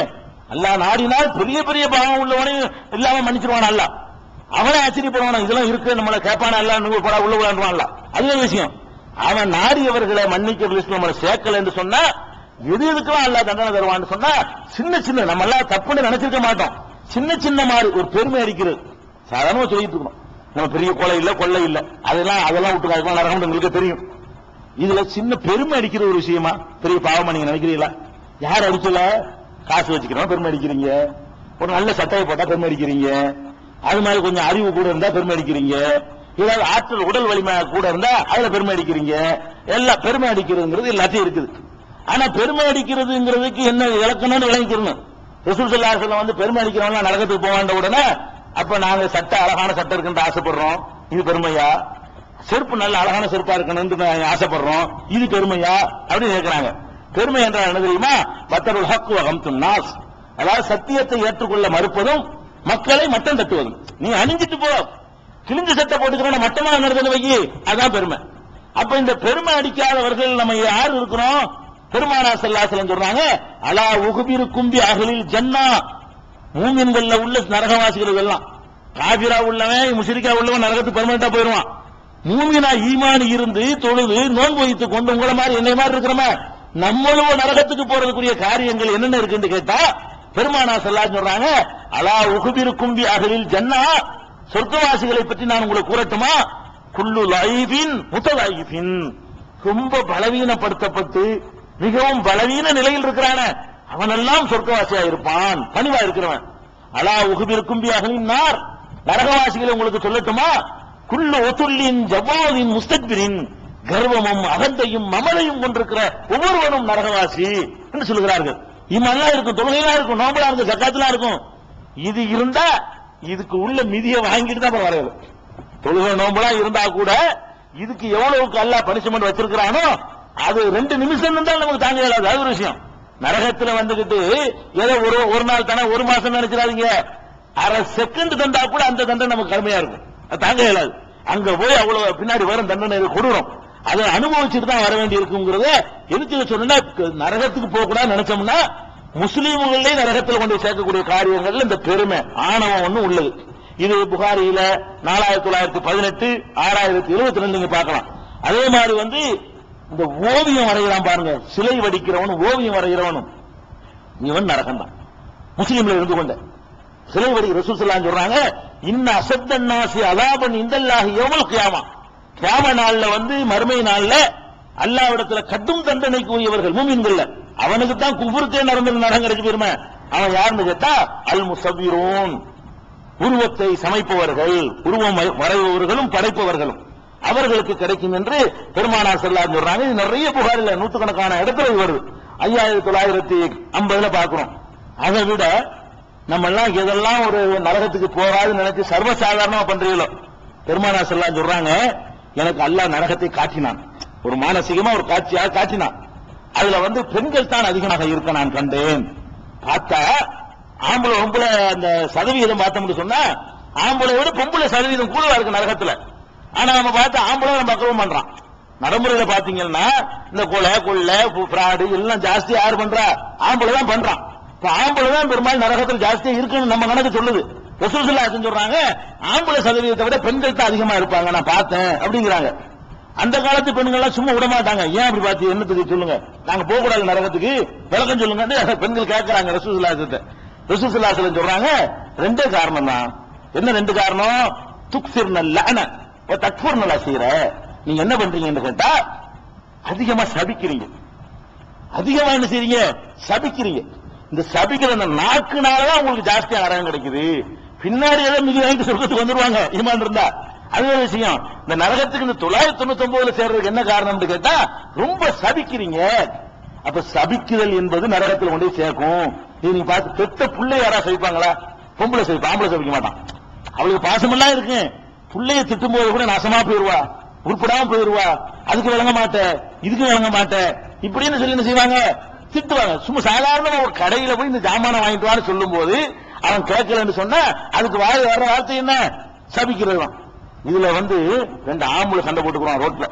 அல்லாஹ் நாடினால் பெரிய பெரிய பாவம் உள்ளவனையும் இல்லாம மன்னிச்சிருவான். அல்லாஹ் அவனே ஆச்சரியப்படுவான, இதெல்லாம் இருக்கு நம்மளை கேட்பான அல்ல உள்ள விளையாடுவான்ல, அதுவே விஷயம். அவன் நாடியவர்களை மன்னிக்க லிஸ்ட் நம்மளை சேர்க்கல என்று சொன்னா எதுக்கெல்லாம் அல்லாஹ் தண்டனை தருவான்னு சொன்னா சின்ன சின்ன நம்ம எல்லாம் தப்புன்னு நினைச்சிருக்க மாட்டோம். சின்ன சின்ன மாதிரி ஒரு பெருமை அடிக்கிறது சாதாரணமா சொல்லிட்டு இருக்கணும். நம்ம பெரிய கொலை இல்ல கொள்ளை இல்ல அதெல்லாம் விட்டுக்காதுலாம் நரகம் உங்களுக்கு தெரியும். இதுல சின்ன பெருமை அடிக்கிற ஒரு விஷயமா பெரிய பாவமா நீங்க நினைக்கிறீங்களா? யார் அடிக்கல? காசு வச்சுக்கிறோம் பெருமை அடிக்கிறீங்க, ஒரு நல்ல சட்டையை போட்டா பெருமை அடிக்கிறீங்க, அது மாதிரி கொஞ்சம் அறிவு கூட இருந்தா பெருமை அடிக்கிறீங்க, ஏதாவது ஆற்றல் உடல் வலிமை கூட இருந்தா அதுல பெருமை அடிக்கிறீங்க. எல்லாம் பெருமை அடிக்கிறதுங்கிறது எல்லாத்தையும் இருக்குது. ஆனா பெருமை அடிக்கிறதுங்கிறதுக்கு என்ன இலக்கணம்னு விளங்கிக்கணும். ரசூல் ஸல்லல்லாஹு அலைஹி வஸல்லம் வந்து பெருமை அடிக்கிறவங்க நரகத்துக்கு போக வேண்ட உடனே அப்ப நாங்க சட்டை அழகான சட்டை இருக்குன்னு ஆசைப்படுறோம், இது பெருமையா? செருப்பு நல்ல அழகான செருப்பா இருக்கணும்னு ஆசைப்படுறோம், இது பெருமையா அப்படின்னு கேட்கிறாங்க. பெருமை என்றால் என்ன தெரியுமா? பத்தருல் ஹக் வ கம்துன் நாஸ், அதாவது சத்தியத்தை ஏற்றுக்கொள்ள மறுப்பதும் மக்களை மட்டம் தட்டுவதும். நீ அணிஞ்சிட்டு போ, கிழிஞ்ச சட்டை போட்டுக்கிற மட்டமா நடந்தது வைக்கி, அதான் பெருமை. அப்ப இந்த பெருமை அடிக்காதவர்கள் நம்ம யாரு இருக்கிறோம்? பெருமானார் ஸல்லல்லாஹு அலைஹி வஸல்லம் சொல்றாங்க, அலா உகுபிருக்கும் பி அஹ்லில் ஜன்னah, மூமின்கள்ல உள்ள நரகவாசிகள் எல்லாம். காபிரா உள்ளவன் முஷ்ரிக்கா உள்ளவன் நரகத்துக்கு பெர்மனண்டா போயிடுவான். மூமினா ஈமான் இருந்து தொழுது நோன்பு வைத்துக் கொண்டு உங்களை மாதிரி என்னை மாதிரி இருக்கிறோமே நம்மளும் நரகத்துக்கு போறதுக்குரிய காரியங்கள் என்னென்ன இருக்குன்னு கேட்டா பெருமானார் ஸல்லல்லாஹு அலைஹி வஸல்லம் சொல்றாங்க, அலா உகுபிருக்கும் பி அஹ்லில் ஜன்னah, சொர்க்கவாசிகளை பற்றி நான் உங்களுக்கு கூறட்டுமா? குல்லு லைஃபின் முத்தலைஃபின், ரொம்ப பலவீனப்படுத்தப்பட்டு மிகவும் பலவீன நிலையில் இருக்கிறான அவனெல்லாம் சொர்க்கவாசியா இருப்பான், பணிவா இருக்கிறவன். அலா உகுபிருக்கும் பி அஹ்லின் நார், நரகவாசிகளை உங்களுக்கு சொல்லட்டுமா? குல்லு ஒத்துல்லின் ஜவாலின் முஸ்தக்பிரின், கர்வமும் அகந்தையும் மமதையும் கொண்டிருக்கிற ஒவ்வொருவனும் நரகவாசி என்று சொல்கிறார்கள். இமெல்லாம் இருக்கும், தொழுகையெல்லாம் இருக்கும், நோம்பலா இருக்கும், ஜக்காத்துலாம் இருக்கும். இது இருந்தா இதுக்கு உள்ள மிதியை வாங்கிட்டு தான் வரையாது. தொழுகை நோம்பலா இருந்தா கூட இதுக்கு எவ்வளவுக்கு அல்லாஹ் பனிஷ்மெண்ட் வச்சிருக்கிறானோ அது 2 நிமிஷம் இருந்தாலும் நமக்கு தாங்க இயலாது. அது ஒரு விஷயம். நரகத்துல வந்துகிட்டு ஏதோ ஒரு நாள் தானே, ஒரு மாசம் நினைச்சிடாதீங்க, அரை செகண்ட் தந்தா கூட அந்த தண்டனை நமக்கு கடுமையா இருக்கும், அது தாங்க இயலாது. அங்க போய் அவ்வளவு பின்னாடி வரும் தண்டனை கொடுறோம். அதை அனுபவிச்சுட்டு தான் வர வேண்டி இருக்குங்கிறத எதுக்கு சொன்னா, நரகத்துக்கு போக கூடாது நினைச்சோம்னா முஸ்லீம்களே நரகத்தில் கொண்டு சேர்க்கக்கூடிய காரியங்கள்ல இந்த பெருமை ஆணவம் ஒண்ணு உள்ளது. இது புகாரியில 4918 6072 நீங்க பார்க்கலாம். அதே மாதிரி இந்த ஓவியம் வரைகிறான் பாருங்க, சிலை வடிக்கிறவனும் ஓவியம் வரைகிறவனும் இவன் நரகம் தான். முஸ்லீம்ல இருந்து கொண்ட சிலை வடி ரசூல் ஸல்லல்லாஹு அலைஹி சொல்றாங்க, இன்ன அஸத்தன் நாஸி அஸாபன் இந்தல்லாஹி யௌமல் கியாமா, கியாம நாள்ல மறுமை நாள்ல அல்லாஹ்விடத்துல கடும் தண்டனைக்கு உரியவர்கள் மூமின்கள், அவனுக்கு தான் குஃப்ருக்கே நரகம் கிடைச்சு போயிருமே. அவன் யாருன்னு கேட்டா அல் முஸவ்விரூன், உருவத்தை சமைப்பவர்கள், உருவம் வரைபவர்களும் படைப்பவர்களும் அவர்களுக்கு கிடைக்கும் என்று பெருமானார் ஸல்லல்லாஹு அலைஹி சொல்றாங்க. இது நிறைய புகாரில் நூற்றுக்கணக்கான இடத்துல வருது. 5950 பார்க்கிறோம். அதை விட நம்ம எல்லாம் எதெல்லாம் ஒரு நரகத்துக்கு போகாதுன்னு நினைச்சு சர்வசாதாரணமா பண்றீங்களோ, பெருமானார் ஸல்லல்லாஹு அலைஹி சொல்றாங்க, எனக்கு அல்லாஹ் நரகத்தை காட்டினான், ஒரு மானசீகமா ஒரு காட்சியாக காட்டினான். அதுல பெண்கள் தான் அதிகமாக இருக்க நான் கண்டேன். பார்த்தா ஆம்பளை பொம்பளை அந்த சதவீதம் பார்த்தோம்னு சொன்னா ஆம்பளை விட பொம்பளை சதவீதம் கூடுதலா இருக்கு நரகத்துல. ஆனா நம்ம பார்த்து ஆம்பளை நம்ம பக்கமும் பண்றான். நடைமுறையில பாத்தீங்கன்னா இந்த கொள்ளை பிராடு எல்லாம் ஜாஸ்தி யாரு பண்றா? ஆம்பளை தான் பண்றான். இப்ப ஆம்பளை தான் பெரும்பாலும் நரகத்துல ஜாஸ்தியா இருக்குன்னு நம்ம கணக்கு சொல்லுது. ரசூல் ஸல்லல்லாஹு அலைஹி சொல்றாங்க, ஆம்பளை சதவீதத்தை விட பெண்கள் தான் அதிகமா இருப்பாங்க, நான் பார்த்தேன் அப்படிங்கிறாங்க. அந்த காலத்து பெண்கள் எல்லாம் சும்மா விட மாட்டாங்க. ஏன் அப்படி பார்த்து என்னத்துக்கு சொல்லுங்க, நாங்க போக கூடாது நரகத்துக்கு, விளக்கம் சொல்லுங்க பெண்கள் கேட்கறாங்க ரசூல் ஸல்லல்லாஹு அலைஹி வஸல்லம். ரசூல் ஸல்லல்லாஹு அலைஹி வஸல்லம் சொல்றாங்க, ரெண்டே காரணம் தான். என்ன ரெண்டு காரணம்? துக்ஸிர்னல் லஅன வ தக்ஃபுர்னல் அஸீர. நீங்க என்ன பண்றீங்கன்னு கேட்டா அதிகமா சபிக்கிறீங்க, அதிகமா என்ன செய்றீங்க? சபிக்கிறீங்க. இந்த சபிக்கிற அந்த நாக்குனாலதான் உங்களுக்கு ஜாஸ்தியா நரகம் கிடைக்குது. பின்னாடி ஏதாவது மிக வாங்கி சொர்க்கத்துக்கு வந்துருவாங்க ஈமான் இருந்தா. அது ஒரு விஷயம். இந்த நரகத்துக்கு இந்த 999 சேர்றதுக்கு என்ன காரணம்னு கேட்டா ரொம்ப சபிக்கிறீங்க. அப்ப சபிக்குதல் என்பது நரகத்தில் கொண்டு சேர்க்கும். நீங்க பார்த்து பெத்த புள்ளை யாரா சபிப்பாங்களா? பொம்பளை சபிப்பா, ஆம்பளை சபிக்க மாட்டான். அவளுக்கு பாசமெல்லாம் இருக்கு. புள்ளைய திட்டும் போது கூட நாசமா போயிருவா, உருப்படாம போயிருவா, அதுக்கு விளங்க மாட்டேன், இதுக்கு விளங்க மாட்டேன், இப்படின்னு சொல்லி என்ன செய்வாங்க? திட்டுவாங்க. சும்மா சாதாரண ஒரு கடையில போய் இந்த ஜாமான வாங்கிட்டு வான்னு சொல்லும் போது அவன் கேட்கலன்னு சொன்னா அதுக்கு வர வார்த்தை என்ன? சபிக்கிறது தான். இதுல ரெண்டு ஆம்பளை சண்டை போட்டுக்குவான் ரோட்ல.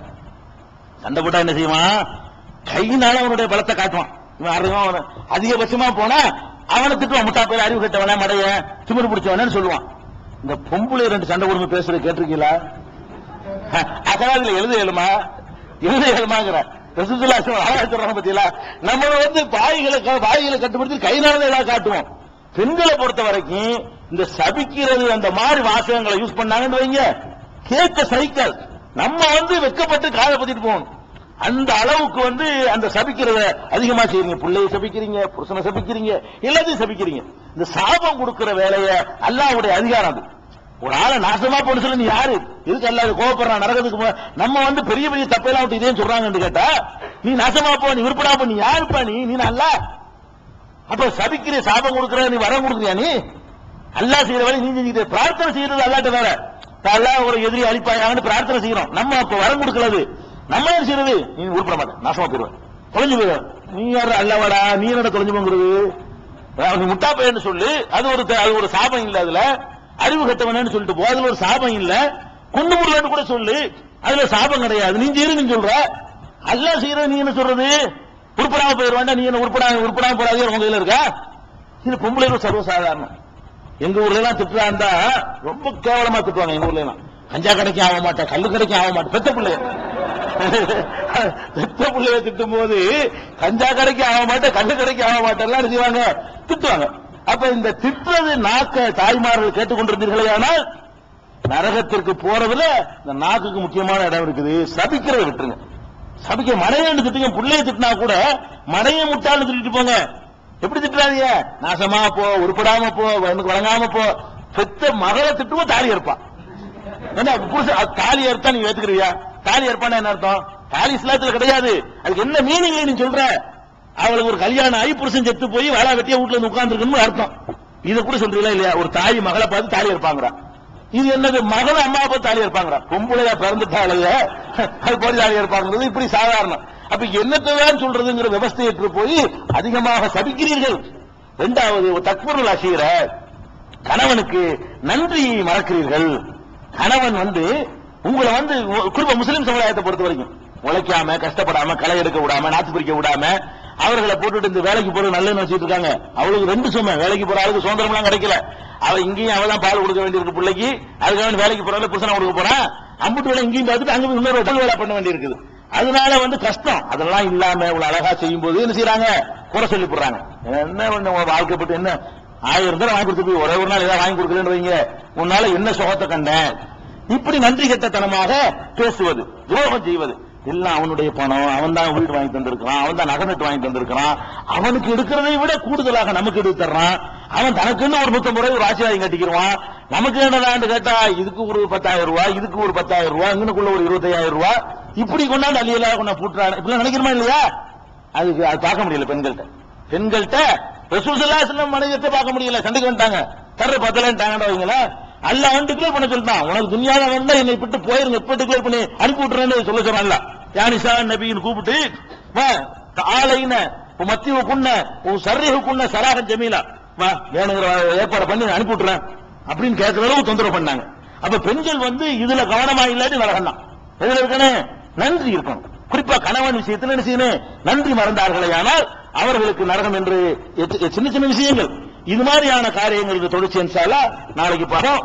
சண்டை போட்டா என்ன செய்வான்? கையினால அவனுடைய பலத்தை காட்டுவான். இவன் அதிகபட்சமா போனா அவனை திட்டுவான், முட்டா பேர், அறிவு கட்டவன, மடைய, திமிரு பிடிச்சவனு சொல்லுவான். இந்த பொம்பளை ரெண்டு சண்டை போடுங்க பேசுறது கேட்டிருக்கீங்களா? அதாவது எழுத எழுமாங்கிற பத்தியா நம்ம வாய்களை கட்டுப்படுத்தி கையினால ஏதாவது காட்டுவோம். பெண்களை பொறுத்த வரைக்கும் இந்த சபிக்கிறது அந்த மாதிரி வாசகங்களை யூஸ் பண்ணாங்கன்னு வைங்க, கேட்க சைக்கிள் நம்ம வெக்கப்பட்டு காதை பத்திட்டு போகணும். அந்த அளவுக்கு அந்த சபிக்கிறத அதிகமா செய்றீங்க. பிள்ளையை சபிக்கிறீங்க, புருஷனை சபிக்கிறீங்க, எல்லாத்தையும் சபிக்கிறீங்க. இந்த சாபம் கொடுக்கிற வேலையை அல்லாஹ்வுடைய அதிகாரம். அது ஒரு ஆளை நாசமா போன்னு சொல்லி நீ யாரு? இதுக்கு அல்லாஹ் கோபப்படுறான் நரகத்துக்கு. நம்ம பெரிய பெரிய தப்பெல்லாம் விட்டு இதே சொல்றாங்கன்னு கேட்டா நீ நாசமா போ, நீ விருப்படா போ, நீ யாருப்பா? நீ நல்லா அப்ப சபிக்கிற சாபம் கொடுக்கிற நீ வரம் கொடுக்குறியா? நீ அல்லாஹ் செய்யற வேலை நீ செஞ்சுக்கிற. பிரார்த்தனை செய்யறது அல்லாட்ட வேற. அல்லாஹ் ஒரு எதிரி அழிப்பாயாங்கன்னு பிரார்த்தனை செய்யறோம். நம்ம அப்ப வரம் கொடுக்கறது. நம்ம என்ன செய்யறது? நீ உருப்பட மாட்டேன், நாசமா போயிருவேன், தொலைஞ்சு போயிருவேன். நீ யாரு? அல்லாவாடா? நீ என்னோட தொலைஞ்சு போங்கிறது? நீ முட்டா பையன்னு சொல்லு, அது ஒரு சாபம் இல்ல. அதுல அறிவு கட்டவனு சொல்லிட்டு போ, அதுல ஒரு சாபம் இல்ல. கொண்டு முடியலன்னு கூட சொல்லு, அதுல சாபம் கிடையாது. நீ செய்யறதுன்னு சொல்ற, அல்லாஹ் செய்யறது நீ என்ன சொல்றது? உருப்படாம போயிட வேண்டாம், நீ என்ன உருப்படாம போறாதே உங்க கையில இருக்கா? இது பொம்பளைகள் சர்வசாதாரணம். எங்க ஊர்ல எல்லாம் திட்டுறா இருந்தா ரொம்ப கேவலமா திட்டுவாங்க. எங்க ஊர்ல எல்லாம் கஞ்சா கடைக்கும் ஆக மாட்டேன், கல்லு கடைக்கும் ஆக மாட்டேன். பெத்த பிள்ளைய திட்டும் போது கஞ்சா கடைக்கு ஆக மாட்டேன், கல்லு கடைக்கு ஆக மாட்டேன் செய்வாங்க, திட்டுவாங்க. அப்ப இந்த திட்டுறது நாக்க தாய்மார்கள் கேட்டுக்கொண்டிருந்தீர்களே, ஆனால் நரகத்திற்கு போறதுல இந்த நாக்குக்கு முக்கியமான இடம் இருக்குது. சபிக்கிறத விட்டுருங்க. சபிக்க மடையன்னு திட்டுங்க. பிள்ளைய திட்டினா கூட மடைய முட்டாள்னு திட்டிட்டு போங்க. எப்படி திட்டுறாதீங்க? நாசமா போ, உருப்படாம போ, எனக்கு வழங்காம போ. பெத்த மகளை திட்டுவோம் தாலி ஏற்பான். என்ன தாலி ஏற்பா? நீ ஏத்துக்கிறியா? தாலி ஏற்பான என்ன அர்த்தம்? தாலி இஸ்லாத்துல கிடையாது. அதுக்கு என்ன மீனிங் நீ சொல்ற? அவளுக்கு ஒரு கல்யாணம் ஆகி புருஷன் செத்து போய் வேலை வெட்டியா வீட்டுல இருந்து உட்கார்ந்து இருக்கணும்னு அர்த்தம். இதை கூட சொல்றீங்களா இல்லையா? ஒரு தாய் மகளை பார்த்து தாலி ஏற்பாங்கிறா. இது என்னது? மகளை அம்மா பார்த்து தாலி ஏற்பாங்கிறா. பொம்பளையா பிறந்துட்டாலைய அது போய் தாலி ஏற்பாங்கிறது இப்படி சாதாரணம். அப்ப என்னத்தான் சொல்றதுங்கிற விவஸ்தையற்று போய் அதிகமாக சபிக்கிறீர்கள். இரண்டாவது தக்ஃபுருல் அஷீர, கணவனுக்கு நன்றி மறக்கிறீர்கள். கணவன் உங்களை குறிப்பா முஸ்லிம் சமுதாயத்தை பொறுத்த வரைக்கும் உழைக்காம கஷ்டப்படாம களை எடுக்க விடாம நாத்து பிரிக்க விடாம அவர்களை போட்டுட்டு இந்த வேலைக்கு போறது நல்லதுன்னு வச்சுட்டு இருக்காங்க. அவளுக்கு 2 சுமை, வேலைக்கு போற ஆளுக்கு சுதந்திரம் எல்லாம் கிடைக்கல. அவ இங்கேயும் அவ தான் பால் கொடுக்க வேண்டியிருக்கு பிள்ளைக்கு, அதுக்காக வேலைக்கு போறாங்க புருஷனை கொடுக்க போறான். அம்புட்டு வேலை இங்கேயும் பார்த்துட்டு அங்க இன்னொரு வேலை பண்ண வேண்டி இருக்குது. அதனால கஷ்டம். அதெல்லாம் இல்லாம இவ்வளவு அழகா செய்யும் போது என்ன செய்யறாங்க, குறை சொல்லி போடுறாங்க. என்ன வாழ்க்கைப்பட்டு என்ன 1000 தடவை வாங்கி கொடுத்து போய் ஒரே ஒரு நாள் ஏதாவது வாங்கி கொடுக்கலன்னு வைங்க, உன்னால என்ன சுகத்தை கண்டேன். இப்படி நன்றி கெட்டத்தனமாக பேசுவது, துரோகம் செய்வது. எல்லாம் அவனுடைய பணம், அவன் தான் வீடு வாங்கி தந்திருக்கிறான், அவன் தான் நகை நட்டு வாங்கி தந்திருக்கிறான், அவனுக்கு எடுக்கிறதை விட கூடுதலாக நமக்கு எடுத்து தர்றான். அவன் தனக்குன்னு ஒரு 150 ரூபாய் ஒரு ஆசீர்வாதம் கட்டிக்கிறான். நமக்கு என்னடான்னு கேட்டா இதுக்கு ஒரு 10,000 ரூபாய், இதுக்கு ஒரு 10,000 ரூபாய், இங்கனுக்குள்ள ஒரு 25,000 ரூபாய், இப்படி கொண்டாந்து அள்ளியெல்லாம் கொண்டா பூட்டுறான். இப்படி நினைக்கிறோமா இல்லையா? அதுக்கு அது பார்க்க முடியல பெண்கள்கிட்ட ரசூல் ஸல்லல்லாஹு அலைஹி வஸல்லம் மனைவியத்தை பார்க்க முடியல. சண்டைக்கு வந்துட்டாங்க, தர்ற பத்தலன்ட்டாங்கடா வைங்களா. அல்லாஹ் வந்து டிக்ளேர் பண்ண சொல்லிட்டான், உனக்கு துன்யால வந்தா என்னை விட்டு போயிருங்க, இப்ப டிக்ளேர் பண்ணி அனுப்பி விட்டுறேன்னு சொல்ல சொன்னான்ல. யானிசா நபின்னு கூப்பிட்டு வா ஆலைன மத்தியவுக்குன்ன சர்ரிஹுக்குன்ன சராகன் ஜமீலா, வா வேணுங்கிற ஏற்பாடு பண்ணி அனுப்பி விட்டுறேன் அப்படின்னு கேட்கிற அளவு தொந்தரவு பண்ணாங்க. அப்ப பெண்கள் இதுல கவனமா இல்லாட்டி நரகம் தான். எதுல இருக்கணும், நன்றி இருக்கணும். குறிப்பா கணவன் விஷயத்தில் என்ன செய்யணும், நன்றி மறந்தார்களே ஆனால் அவர்களுக்கு நரகம் என்று சின்ன சின்ன விஷயங்கள். இது மாதிரியான காரியங்களுக்கு தொடர்ச்சி இன்ஷா அல்லாஹ் நாளைக்கு பார்ப்போம்.